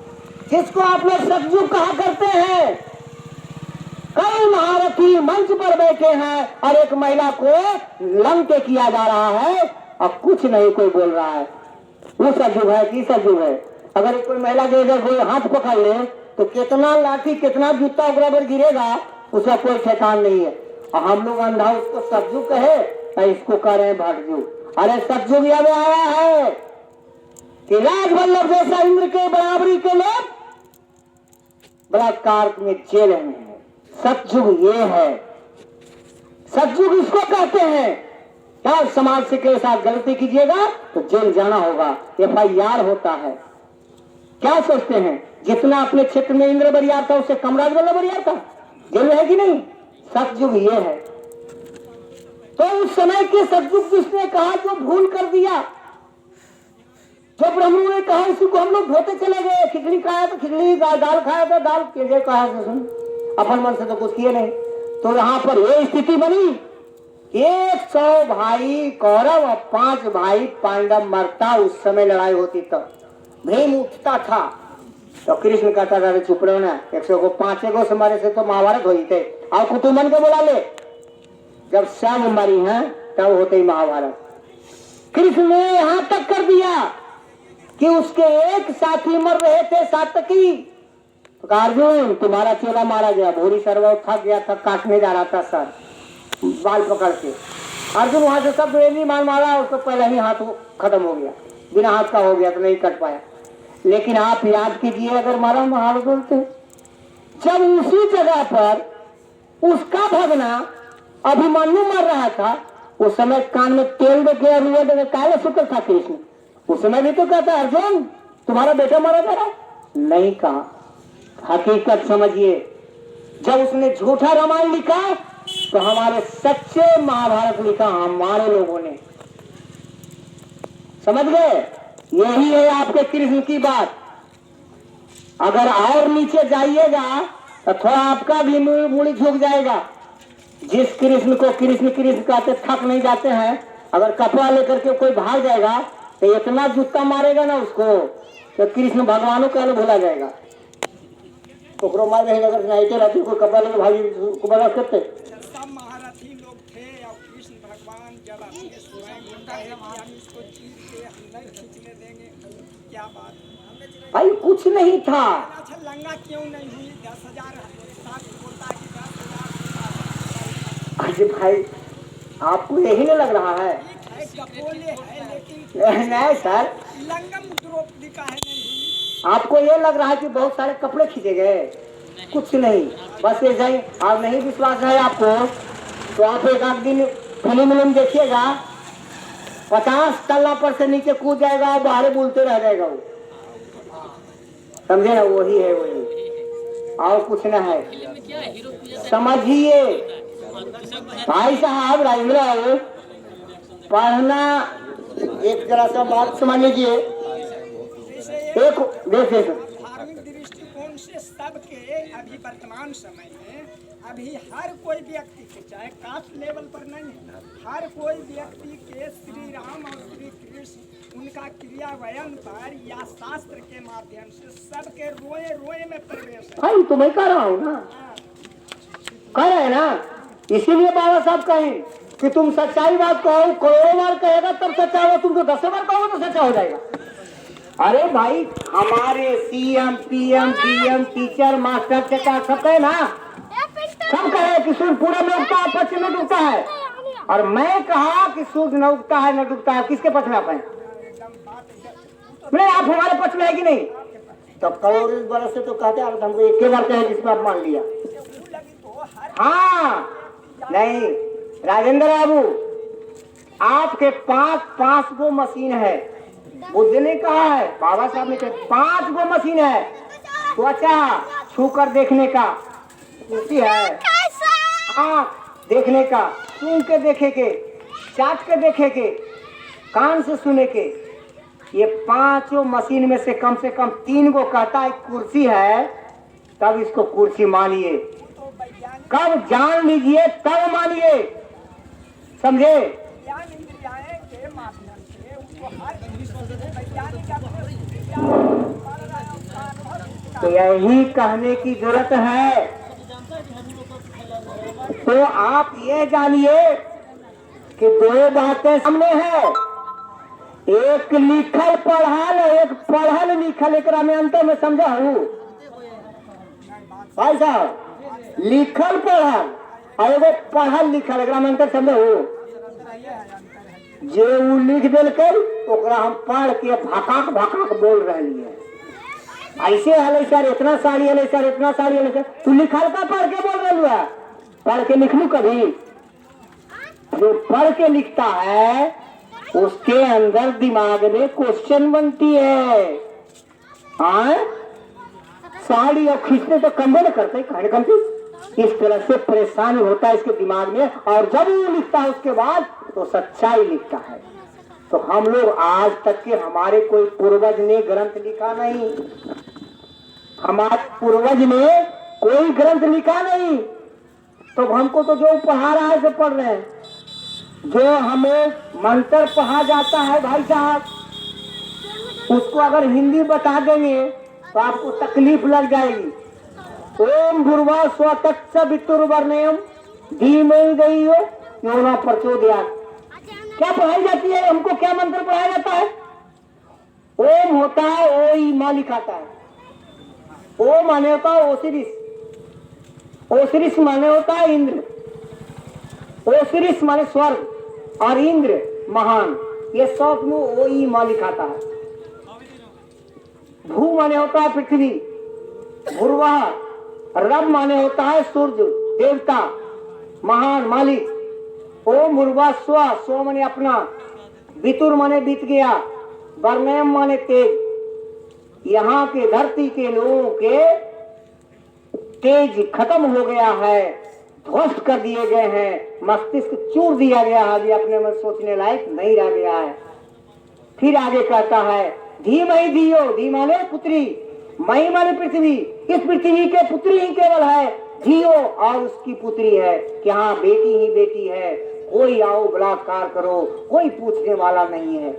जिसको आप लोग सतयुग कहा करते हैं। कई महारथी मंच पर बैठे हैं और एक महिला को लंके किया जा रहा है और कुछ नहीं कोई बोल रहा है। वो सतयुग है कि सतयुग है? अगर कोई महिला के इधर कोई हाथ पकड़ ले तो कितना लाठी कितना जूता ओकरा पर गिरेगा, उसका कोई ठिकान नहीं है। और हम लोग अंधा उसको सतयुग कहे और इसको कह रहे हैं भटयुग। अरे सतयुग अब आया है कि राजवल्लभ जैसा इंद्र के बराबरी के लोग बलात्कार में जेल में। सतयुग ये है, सतयुग इसको कहते हैं। क्या समाज से के साथ गलती कीजिएगा तो जेल जाना होगा, FIR होता है। क्या सोचते हैं, जितना अपने क्षेत्र में इंद्र बरियार था उससे कम राजवल्लभ बरियार था? जेल है कि नहीं? सतयुग ये है। तो उस समय के सतयुग जिसने कहा, जो भूल कर दिया, जो ब्राह्मणों ने कहा उसी को हम लोग धोते चले गए। खिचड़ी खाया तो खिचड़ी, दाल खाया तो दाल, केजे कहा तो सुन, अपन मन से तो कुछ किए नहीं। तो यहाँ पर ये स्थिति बनी, 100 भाई कौरव और 5 भाई पांडव मरता। उस समय लड़ाई होती तो भीम उठता था तो कृष्ण कहता था, चुप रहो ना, 100 को 5 को समारे से तो महाभारत होई थे। और कुतुमन को बुला ले, जब सब मरी हैं तब होते ही महाभारत। कृष्ण ने यहाँ तक कर दिया कि उसके एक साथी मर रहे थे, सातकी। तो अर्जुन तुम्हारा चेला मारा गया, भूरी सर्व थक गया था, काटने जा रहा था सर, बाल पकड़ के। अर्जुन वहां से सब रेली मार मारा, उसको पहले ही हाथ खत्म हो गया, बिना हाथ का हो गया तो नहीं कट पाया। लेकिन आप याद कीजिए, अगर मारा महाभारत बोलते, जब उसी जगह पर उसका भगना अभिमन्यु मर रहा था, उस समय कान में तेल देके रुआ देके काले शुक्र था कृष्ण। उस समय भी तो कहता अर्जुन तुम्हारा बेटा मारा जा रहा, नहीं कहा। हकीकत समझिए, जब उसने झूठा रामायण लिखा तो हमारे सच्चे महाभारत लिखा हमारे लोगों ने। समझ गए? यही है आपके कृष्ण की बात। अगर और नीचे जाइएगा तो थोड़ा आपका भी मुड़ी झुक जाएगा। जिस कृष्ण को कृष्ण कृष्ण कहते थक नहीं जाते हैं, अगर कपड़ा लेकर के कोई भाग जाएगा तो इतना जूता मारेगा ना उसको तो कृष्ण भगवानों का भूला जाएगा। तो मार रहे अगर नाइटे रहती कोई कपड़ा लेकर भागी को बर्दाश्त करते। सब महारथी लोग थे और कृष्ण भगवान जब अपने स्वयं इसको चीर के हम नहीं खींचने देंगे, क्या बात है भाई? कुछ नहीं था। अच्छा लंगा क्यों नहीं हुई? 10,000 बोलता है कि 10,000। अरे भाई आपको यही नहीं लग रहा है? कपोले है लेकिन नहीं सर, लंगम द्रौपदी का है नहीं। आपको ये लग रहा है कि बहुत सारे कपड़े खींचे गए? कुछ नहीं, बस ये जाए। और नहीं विश्वास है आपको तो आप एक आध दिन फिल्म देखिएगा, 50 तल्ला पर से नीचे कूद जाएगा और बाहर बोलते रह जाएगा वो। समझे ना? वही है, वही और कुछ ना है। समझिए भाई साहब, राजेंद्र पढ़ना एक जरा सा बात समझ लीजिए। एक देखिए धार्मिक दृष्टिकोण से सबके अभी वर्तमान समय में अभी हर कोई व्यक्ति के, चाहे कास्ट लेवल पर नहीं है, हर कोई व्यक्ति के श्री राम और श्री कृष्ण उनका क्रियान्वयन पर या शास्त्र के माध्यम से सबके रोए रोए में प्रवेश है। भाई तो मैं कह रहा हूँ ना, कह रहे हैं ना, इसीलिए बाबा साहब कहें कि तुम सच्चाई बात कहो, करोड़ों बार कहेगा तब सच्चा होगा, तुम तो 10 बार कहोगे तो सच्चा हो जाएगा। अरे भाई हमारे CM PM DM teacher master चचा सब कहे ना, सब कहे कि सूर्य पूरा में उगता है, पश्चिम में डूबता है। और मैं कहा कि सूर्य न उगता है न डूबता है, किसके पक्ष में आप हैं? नहीं, आप हमारे पक्ष में है कि नहीं? तो करोड़ बरस से तो कहते हैं, हमको एक ही बार कहे जिसमें आप मान लिया। हाँ नहीं राजेंद्र बाबू, आपके पांच गो मशीन है। बुद्ध ने कहा है, बाबा साहब ने कहा 5 गो मशीन है। त्वचा छू कर देखने का कुर्सी है, आँख देखने का, सूंघ के देखे के, चाट के देखे के, कान से सुने के। ये 5 मशीन में से कम 3 गो कहता है कुर्सी है, तब इसको कुर्सी मानिए। कब जान लीजिए तब मानिए, समझे? ज्ञान इंद्रियाएं के माध्यम से उनको हर वैज्ञानिक तो यही कहने की जरूरत है। तो आप ये जानिए कि 2 बातें सामने है, एक लिखल पढ़ल, एक पढ़ल लिखल। एक में अंतर में समझा हूँ भाई साहब, लिखल पढ़ल और एगो पढ़ल लिखल, एक में अंतर समझे हो? जो वो लिख दिल कर ओकरा हम पढ़ के भकाक बोल रही है। ऐसे हले सर इतना साड़ी हले सर, इतना साड़ी हले सर, तू लिखल का पढ़ के बोल रही है? पढ़ के लिख लू कभी? जो पढ़ के लिखता है उसके अंदर दिमाग में क्वेश्चन बनती है। हाँ, साड़ी और खींचने तो कंधे में करते खड़े कंधे, इस तरह से परेशानी होता है इसके दिमाग में। और जब वो लिखता है उसके बाद तो सच्चाई लिखता है। तो हम लोग आज तक के हमारे कोई पूर्वज ने ग्रंथ लिखा नहीं, हमारे पूर्वज ने कोई ग्रंथ लिखा नहीं। तो हमको तो जो पढ़ा रहा है सो पढ़ रहे हैं। जो हमें मंत्र पढ़ा जाता है भाई साहब, उसको अगर हिंदी बता देंगे तो आपको तकलीफ लग जाएगी। ओम भूर्भुवः स्वः तत्सवितुर्वरेण्यं धीमहि धियो यो न प्रचोदयात्। क्या पढ़ाई जाती है हमको? क्या मंत्र पढ़ाया जाता है? ओम होता है, ओ ई माँ लिखाता है। ओ माने होता है ओसिरिस, ओसिरिस माने होता है इंद्र, ओसिरिस माने स्वर्ग और इंद्र महान। ये सब में ओ ई माँ लिखाता है। भू माने होता है पृथ्वी, भूर्भुवः। रब माने होता है सूर्य देवता महान मालिक। ओम भूर्भुवः स्वः, स्व माने अपना, वितुर माने बीत गया, वर्णयम माने तेज। यहाँ के धरती के लोगों के तेज खत्म हो गया है, ध्वस्त कर दिए गए हैं, मस्तिष्क चूर दिया गया है, अभी अपने में सोचने लायक नहीं रह गया है। फिर आगे कहता है धीमहि धियो, धी माने पुत्री, मही माने पृथ्वी। इस पृथ्वी के पुत्री ही केवल है, धियो और उसकी पुत्री है कि हाँ बेटी ही बेटी है। कोई आओ बलात्कार करो, कोई पूछने वाला नहीं है।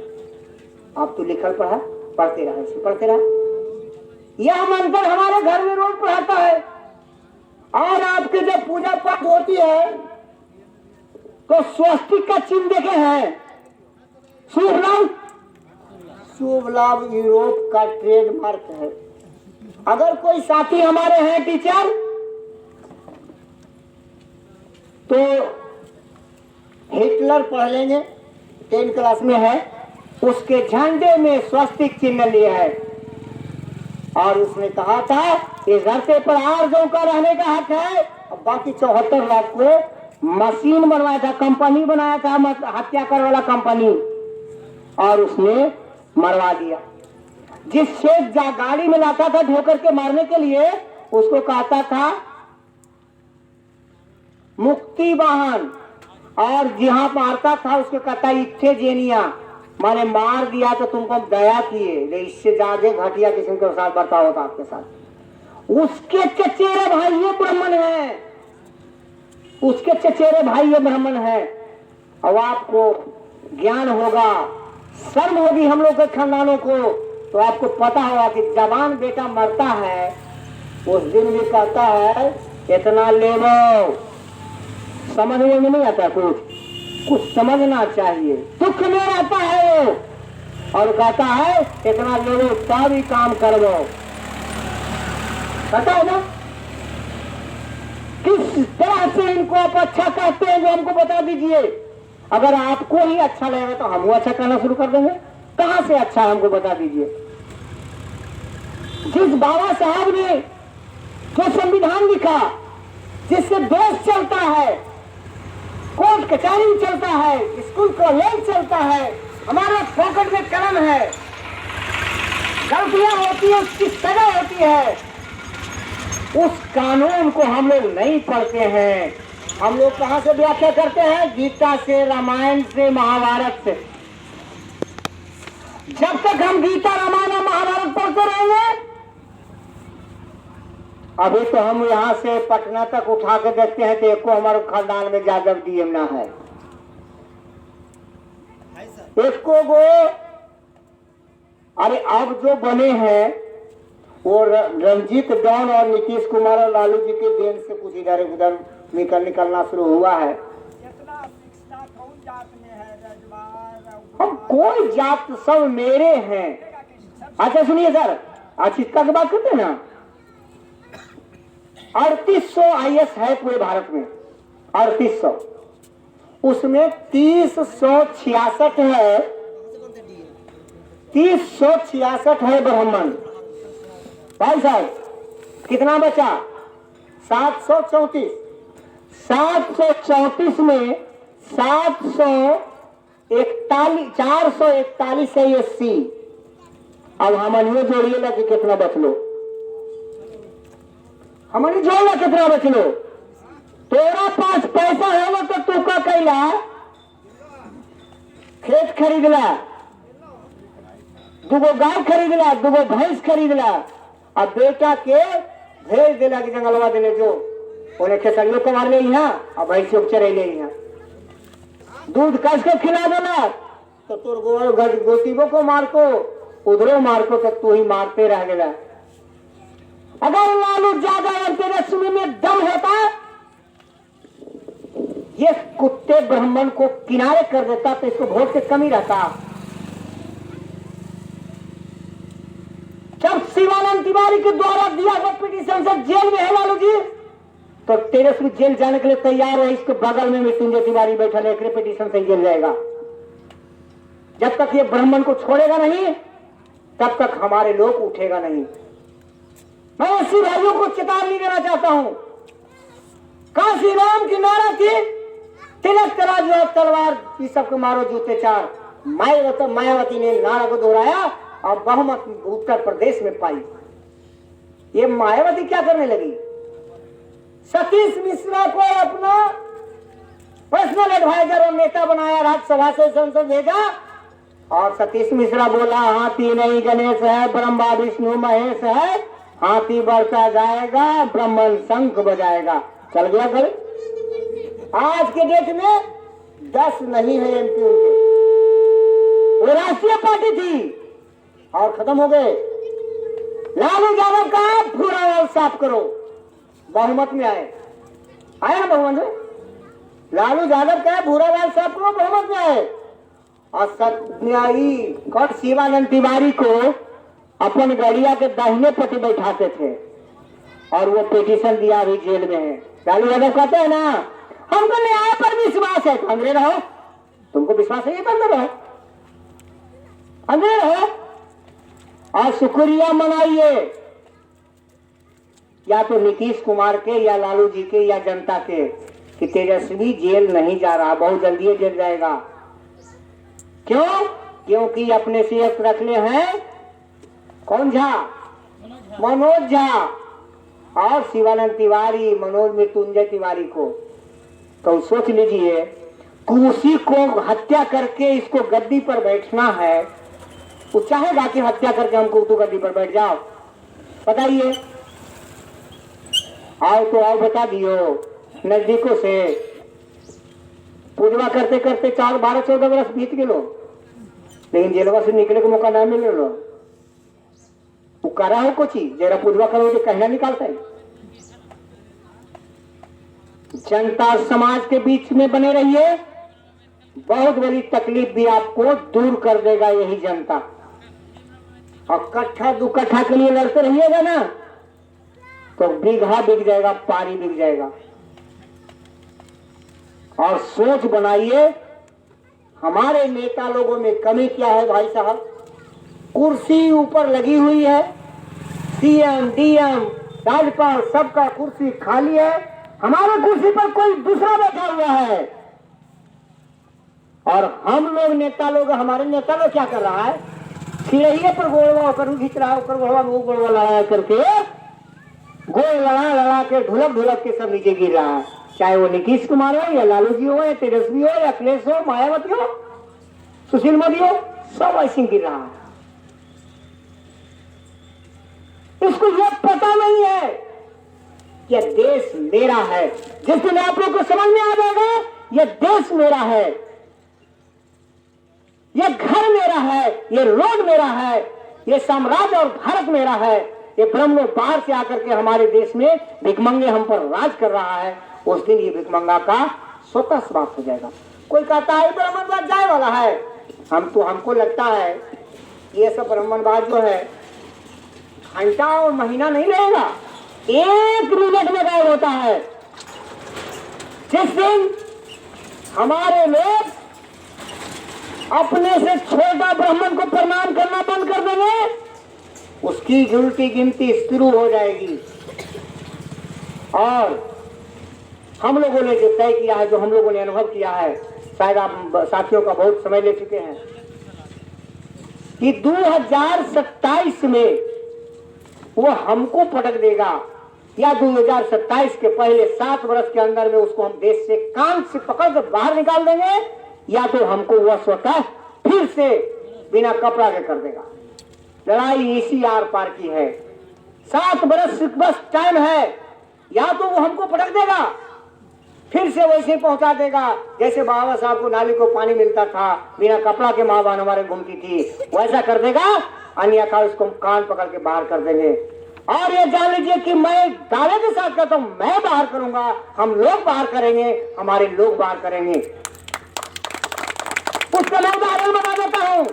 आप तो लिखल पढ़ा, पढ़ते रहा, इसे पढ़ते रहा। यह मंत्र हमारे घर में रोज पढ़ाता है। और आपके जब पूजा पाठ होती है तो स्वस्तिक का चिन्ह देखे हैं, शुभ लाभ। शुभ लाभ यूरोप का ट्रेडमार्क है। अगर कोई साथी हमारे हैं टीचर तो हिटलर पढ़ लेंगे, 10 क्लास में है, उसके झंडे में स्वस्तिक चिन्ह लिया है और उसने कहा था इस धरती पर आर्यों का रहने का हक है। और बाकी 74 लाख को मशीन बनवाया था, कंपनी बनाया था, हत्या करने वाला कंपनी, और उसने मरवा दिया। जिस शेख गाड़ी में लाता था ढोकर के मारने के लिए, उसको कहता था मुक्ति वाहन, और जहां मारता था उसको कहता इत्थे जेनिया, माने मार दिया तो तुमको दया किए, इससे ज्यादा घटिया किस्म के साथ बर्ताव होता आपके साथ। उसके चचेरे भाई ये ब्राह्मण है, उसके चचेरे भाई ये ब्राह्मण है। अब आपको ज्ञान होगा, शर्म होगी हम लोग के खानदानों को, तो आपको पता होगा कि जवान बेटा मरता है उस दिन भी कहता है इतना ले लो। समझ में नहीं आता, कुछ समझना चाहिए। दुख में रहता है वो और कहता है इतना ले लो तब ही काम कर लो। कहता है ना, किस तरह से इनको आप अच्छा कहते हैं जो हमको बता दीजिए। अगर आपको ही अच्छा लगेगा तो हम वो अच्छा कहना शुरू कर देंगे। कहां से अच्छा है हमको बता दीजिए। जिस बाबा साहब ने जो संविधान लिखा, जिससे देश चलता है, कोर्ट कचहरी चलता है, स्कूल कॉलेज चलता है, हमारा पॉकेट में कलम है, गलतियां होती है उसकी सजा होती है, उस कानून को हम लोग नहीं पढ़ते हैं। हम लोग कहां से व्याख्या करते हैं? गीता से, रामायण से, महाभारत से। जब तक हम गीता, रामायण और महाभारत पढ़ते रहेंगे, अभी तो हम यहाँ से पटना तक उठा के देखते हैं तो एको हमारे खानदान में जादव डीएम ना है, एको गो। अरे अब जो बने हैं वो रंजीत डॉन और नीतीश कुमार और लालू जी के देन से कुछ इधर उधर निकलना शुरू हुआ है। इतना शिक्षा कौन जात में है? रजवाड़, हम कोई जात सब मेरे हैं। अच्छा सुनिए सर, अच्छी तक बात करते हैं ना, 3800 IAS है पूरे भारत में, 3800, उसमें 3066 है, 3066 है ब्राह्मण। भाई साहब कितना बचा? 734। 734 में 441 है ये सी। अब हमने जोड़िए ना कि कितना बच लो, हमारी जोड़ना कितना बच लो। तेरा पास पैसा है ना तो तू का कैला खेत खरीद ला, दुगो गाय खरीद ला, दुगो भैंस खरीद ला, अब बेटा के भेज देला कि जंगलवा देने जो उन्हें खेतरियों को मार ले यहाँ और भैंसियों को चरे ले यहाँ, दूध कस के खिला देना तो तोर गोतीबों को मार को, उधरों मार को, तो तू ही मारते रह गया। अगर लालू ज्यादा और तेरे सुनी में दम होता, ये कुत्ते ब्राह्मण को किनारे कर देता तो इसको वोट से कम ही रहता। जब शिवानंद तिवारी के द्वारा दिया गया पिटीशन से जेल में है लालू जी, तो तेजस्वी जेल जाने के लिए तैयार है। इसके बगल में मृत्युंजय तिवारी बैठा है, एक पिटीशन से जेल जाएगा। जब तक ये ब्राह्मण को छोड़ेगा नहीं तब तक हमारे लोग उठेगा नहीं। मैं ऐसी भाइयों को चेतावनी देना चाहता हूं, काशी राम की नारा थी, तिलक तराजू और तलवार ये सबको मारो जूते चार। मायावती ने नारा को दोहराया और बहुमत उत्तर प्रदेश में पाई। ये मायावती क्या करने लगी? सतीश मिश्रा को अपना पर्सनल एडवाइजर और नेता बनाया, राज्यसभा से संसद भेजा, और सतीश मिश्रा बोला हाथी नहीं गणेश है, ब्रह्मा विष्णु महेश है, हाथी बढ़ता जाएगा, ब्राह्मण शंख बजाएगा। चल गया घर। आज के डेट में 10 नहीं है MP उनके, वो राष्ट्रीय पार्टी थी और खत्म हो गए। लालू यादव का पूरा वाल साफ करो, बहुमत में आए ना बहुमत में। लालू यादव का भूरा वाल साफ करो, बहुमत में आए। और सत्याई कौन शिवानंद तिवारी को अपन गड़िया के दाहिने पट्टी बैठाते थे और वो पिटीशन दिया, अभी जेल में है। लालू यादव कहते हैं ना हमको न्याय पर विश्वास है, अंग्रेज रहो, तुमको विश्वास है ये बंद रहो। अंधेर है। और शुक्रिया मनाइए या तो नीतीश कुमार के या लालू जी के या जनता के कि तेजस्वी जेल नहीं जा रहा, बहुत जल्दी जेल जाएगा। क्यों? क्योंकि अपने से रखने हैं कौन झा? मनोज झा और शिवानंद तिवारी, मनोज मृत्युंजय तिवारी को। तो सोच लीजिए, कुर्सी को हत्या करके इसको गद्दी पर बैठना है। वो चाहेगा कि हत्या करके हमको तू गद्दी पर बैठ जाओ? बताइए। आओ तो आओ, बता दियो नजदीकों से। पूजवा करते करते 12-14 वर्ष बीत गए लो, लेकिन जेलवा से निकले को मौका ना मिले लो। वो करा हो कुछ ही जरा पूजवा करो तो कहना निकालता है। जनता समाज के बीच में बने रहिए, बहुत बड़ी तकलीफ भी आपको दूर कर देगा यही जनता। और कट्ठा 2 कट्ठा के लिए लड़ते रहिएगा ना तो बीघा बिक जाएगा, पारी बिक जाएगा। और सोच बनाइए, हमारे नेता लोगों में कमी क्या है भाई साहब? कुर्सी ऊपर लगी हुई है, सीएम डीएम राज्यपाल सबका कुर्सी खाली है, हमारे कुर्सी पर कोई दूसरा बैठा हुआ है। और हम लोग नेता लोग, हमारे नेता लोग क्या कर रहा है? खिड़हिए पर गोलवा होकर खींच रहा है, ऊपर गोलवा वो गोलवा लड़ा करके गोल लड़ा के ढुलक के सब नीचे गिर रहा है। चाहे वो नीतीश कुमार हो या लालू जी हो या तेजस्वी हो या अखिलेश हो, मायावती हो, सुशील मोदी हो, सब ऐसे गिर रहा है। इसको यह पता नहीं है कि देश मेरा है। जिस दिन आप लोग को समझ में आ जाएगा यह देश मेरा है, ये घर मेरा है, ये रोड मेरा है, ये साम्राज्य और भारत मेरा है, ये ब्रह्म बाहर से आकर के हमारे देश में भिकमंगे हम पर राज कर रहा है, उस दिन ये भिकमंगा का स्वतः समाप्त हो जाएगा। कोई कहता है ब्राह्मणवाद जाए वाला है, हमको लगता है ये सब ब्राह्मणवाद जो है घंटा और महीना नहीं रहेगा, 1 मिनट में गायब होता है। जिस दिन हमारे लोग अपने से छोटा ब्राह्मण को प्रणाम करना बंद कर देंगे, उसकी गिनती गिनती शुरू हो जाएगी। और हम लोगों ने जो तय किया है, जो हम लोगों ने अनुभव किया है, शायद आप साथियों का बहुत समय ले चुके हैं कि 2027 में वो हमको पटक देगा, या 2027 के पहले 7 वर्ष के अंदर में उसको हम देश से कान से पकड़ कर बाहर निकाल देंगे, या तो हमको वह स्वतः फिर से बिना कपड़ा के कर देगा। लड़ाई इसी आर पार की है। 7 वर्ष बस टाइम है, या तो वो हमको पटक देगा, फिर से वैसे पहुंचा देगा जैसे बाबा साहब को नाली को पानी मिलता था, बिना कपड़ा के माँ बहन हमारे घूमती थी, वैसा कर देगा, अन्यथा उसको कान पकड़ के बाहर कर देंगे। और ये जान लीजिए कि मैं दावे के साथ कहता हूं, मैं बाहर करूंगा, हम लोग बाहर करेंगे, हमारे लोग बाहर करेंगे। उसका मैं उदाहरण बता देता हूं।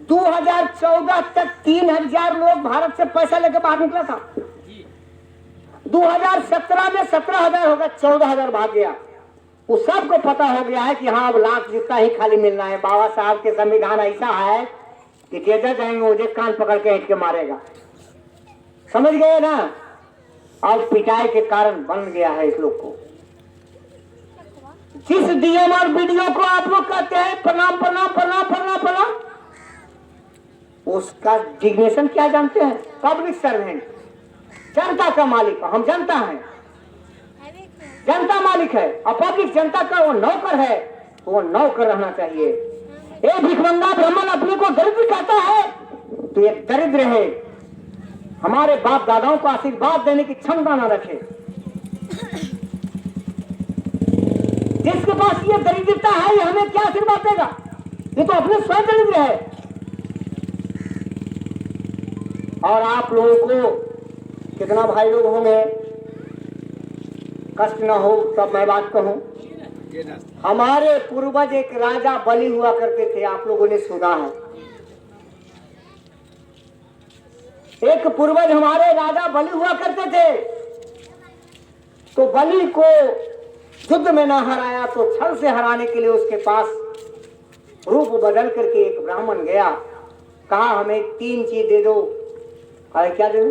2014 तक 3000 लोग भारत से पैसा लेकर बाहर निकला था। 2017 में 17,000 हो गया, 14,000 भाग गया। वो सबको पता हो गया है कि हाँ अब लाख जितना ही खाली मिलना है। बाबा साहब के संविधान ऐसा है कि जेजा जाएंगे मुझे कान पकड़ के हिट के मारेगा। समझ गए ना? अब पिटाई के कारण बन गया है इस लोग को। जिस डीएम और वीडियो को आप लोग कहते हैं प्रणाम प्रणाम प्रणाम प्रणाम प्रणाम, उसका डिग्नेशन क्या जानते हैं? पब्लिक सर्वेंट, जनता का मालिक। हम जनता हैं, जनता मालिक है और पब्लिक जनता का वो नौकर है, वो नौकर रहना चाहिए। एक भिखमंगा ब्राह्मण अपने को दरिद्र कहता है तो ये दरिद्र है, हमारे बाप दादाओं को आशीर्वाद देने की क्षमता न रखे। जिसके पास ये दरिद्रता है ये हमें क्या आशीर्वाद देगा? ये तो अपने स्वयं दरिद्र है। और आप लोगों को कितना भाई लोग होंगे, कष्ट न हो तब मैं बात कहूं। हमारे पूर्वज एक राजा बलि हुआ करते थे, आप लोगों ने सुना है। एक पूर्वज हमारे राजा बलि हुआ करते थे, तो बलि को युद्ध में न हराया तो छल से हराने के लिए उसके पास रूप बदल करके एक ब्राह्मण गया, कहा हमें 3 चीज दे दो। अरे क्या दे दो?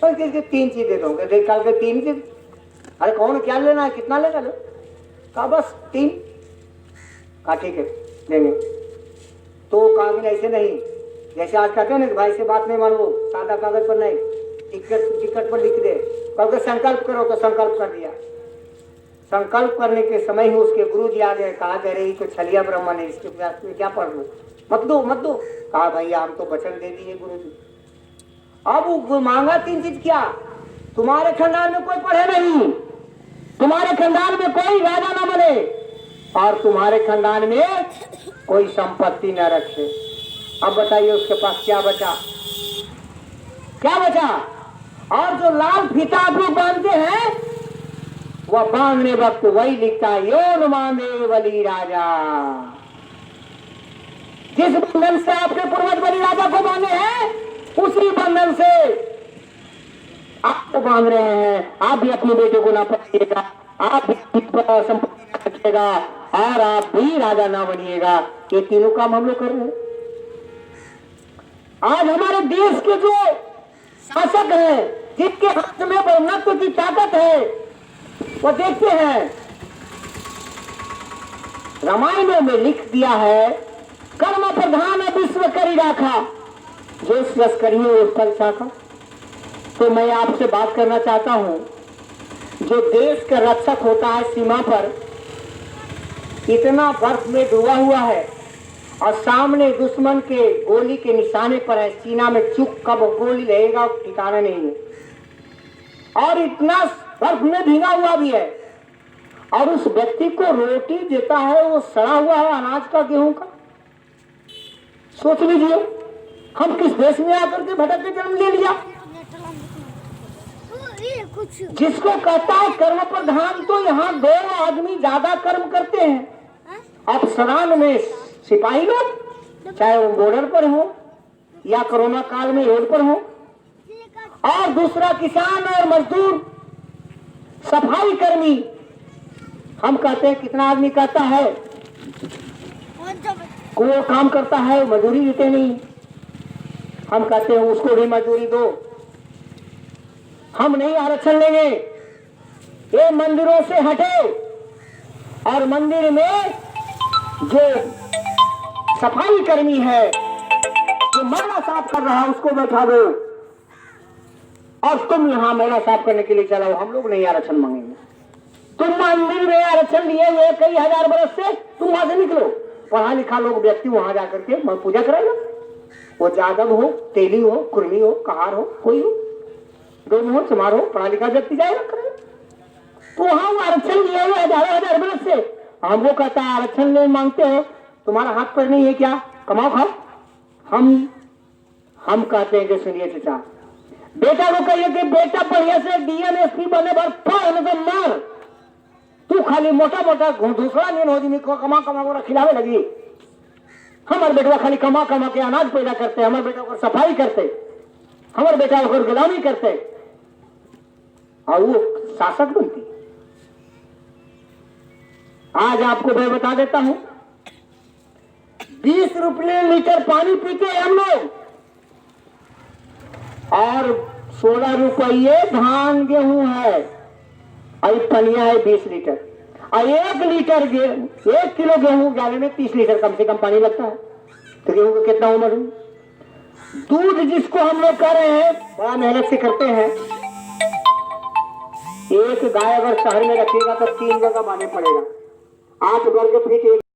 अरे 3 चीज दे दो। कहते कल के 3 चीज। अरे कौन क्या लेना है, कितना लेगा लो? कहा बस 3। कहा ठीक है देंगे। तो कहा कि ऐसे नहीं, जैसे आज कहते हैं ना कि भाई से बात नहीं मानो, सादा कागज पर नहीं, टिकट पर लिख दे। कल संकल्प करो तो संकल्प कर दिया। संकल्प करने के समय ही उसके गुरु जी आ गए, कहा कह रही तो छलिया ब्राह्मण है, इसके पास में क्या पढ़ लो, मत दो मत दो। कहा भैया हम तो वचन दे दिए गुरु जी। अब वो मांगा 3 चीज क्या? तुम्हारे खानदान में कोई पढ़े नहीं, तुम्हारे खानदान में कोई राजा ना बने, और तुम्हारे खानदान में कोई संपत्ति न रखे। अब बताइए उसके पास क्या बचा? क्या बचा? और जो लाल फीता आप लोग बांधते हैं, वह बांधने वक्त वही लिखता है योन मामे बलि राजा। जिस बंधन से आपके पूर्वज बलि राजा को बांधे हैं, उसी बंधन से आपको बांध रहे हैं। आप भी अपने बेटे को ना पढ़िएगा, आप भी संपत्ति रखिएगा, और आप भी राजा ना बनिएगा। ये तीनों काम हम लोग कर रहे हैं। आज हमारे देश के जो शासक हैं, जिनके हाथ में ब्रह्मत्व की ताकत है, वो देखते हैं रामायणों में लिख दिया है, कर्म प्रधान विश्व करी राखा, जो लश्करी उस पर चाखा। तो मैं आपसे बात करना चाहता हूं, जो देश का रक्षक होता है सीमा पर, इतना बर्फ में डूबा हुआ है और सामने दुश्मन के गोली के निशाने पर है, सीना में चुप कब गोली रहेगा ठिकाना नहीं है, और इतना बर्फ में भीगा हुआ भी है, और उस व्यक्ति को रोटी देता है वो सड़ा हुआ है अनाज का, गेहूं का। सोच लीजिए हम किस देश में आकर के भटक के जन्म ले लिया। जिसको कहता है कर्म प्रधान, तो यहाँ 2 आदमी ज्यादा कर्म करते हैं। अफसरान में सिपाही लोग, चाहे वो बॉर्डर पर हो या कोरोना काल में रोड पर हो, और दूसरा किसान और मजदूर, सफाई कर्मी। हम कहते हैं कितना आदमी कहता है वो काम करता है, मजदूरी देते नहीं। हम कहते हैं उसको भी मजदूरी दो, हम नहीं आरक्षण लेंगे। ये मंदिरों से हटे, और मंदिर में जो सफाई कर्मी है, जो मैला साफ कर रहा है, उसको बैठा दो, और तुम यहाँ मैला साफ करने के लिए चलाओ। हम लोग नहीं आरक्षण मांगेंगे। तुम मंदिर में आरक्षण लिए हुए कई हजार बरस से, तुम वहां से निकलो। पढ़ा लिखा लोग व्यक्ति वहां जाकर के पूजा कराएगा, वो जादव हो, तेली हो, कुर्मी हो, कहार हो, कोई हो, डोम हो, चमार हो, पढ़ा लिखा व्यक्ति जाएगा करेगा। तो वहां आरक्षण लिए हुए हजारों हजार बरस से, हमको कहता है आरक्षण ले मांगते हो, तुम्हारा हाथ पर नहीं है क्या, कमाओ खाओ। हम कहते हैं कि सुनिए चचा, बेटा को कहिए कि बेटा बढ़िया से डीएमएसपी बने, पर पढ़ तो मार, तू खाली मोटा मोटा दूसरा नहीं हो, कमा कमा कर खिलावे लगी। हमारे बेटा खाली कमा कमा के अनाज पैदा करते, हमारे बेटा को सफाई करते, हमारे बेटा को गुलामी करते, और वो शासक बनती। आज आपको मैं बता देता हूं, 20 रुपये लीटर पानी पीते हैं हम लोग, और 16 रुपये धान गेहूं है, और पनिया है 20 लीटर, और 1 किलो गेहूं डालने में 30 लीटर कम से कम पानी लगता है। तो गेहूं का कितना उम्र है? दूध जिसको हम लोग कर रहे हैं, बड़ा मेहनत से करते हैं। एक गाय अगर शहर में रखिएगा तो 3 जगह बांधे पड़ेगा। 8 वर्ग फीट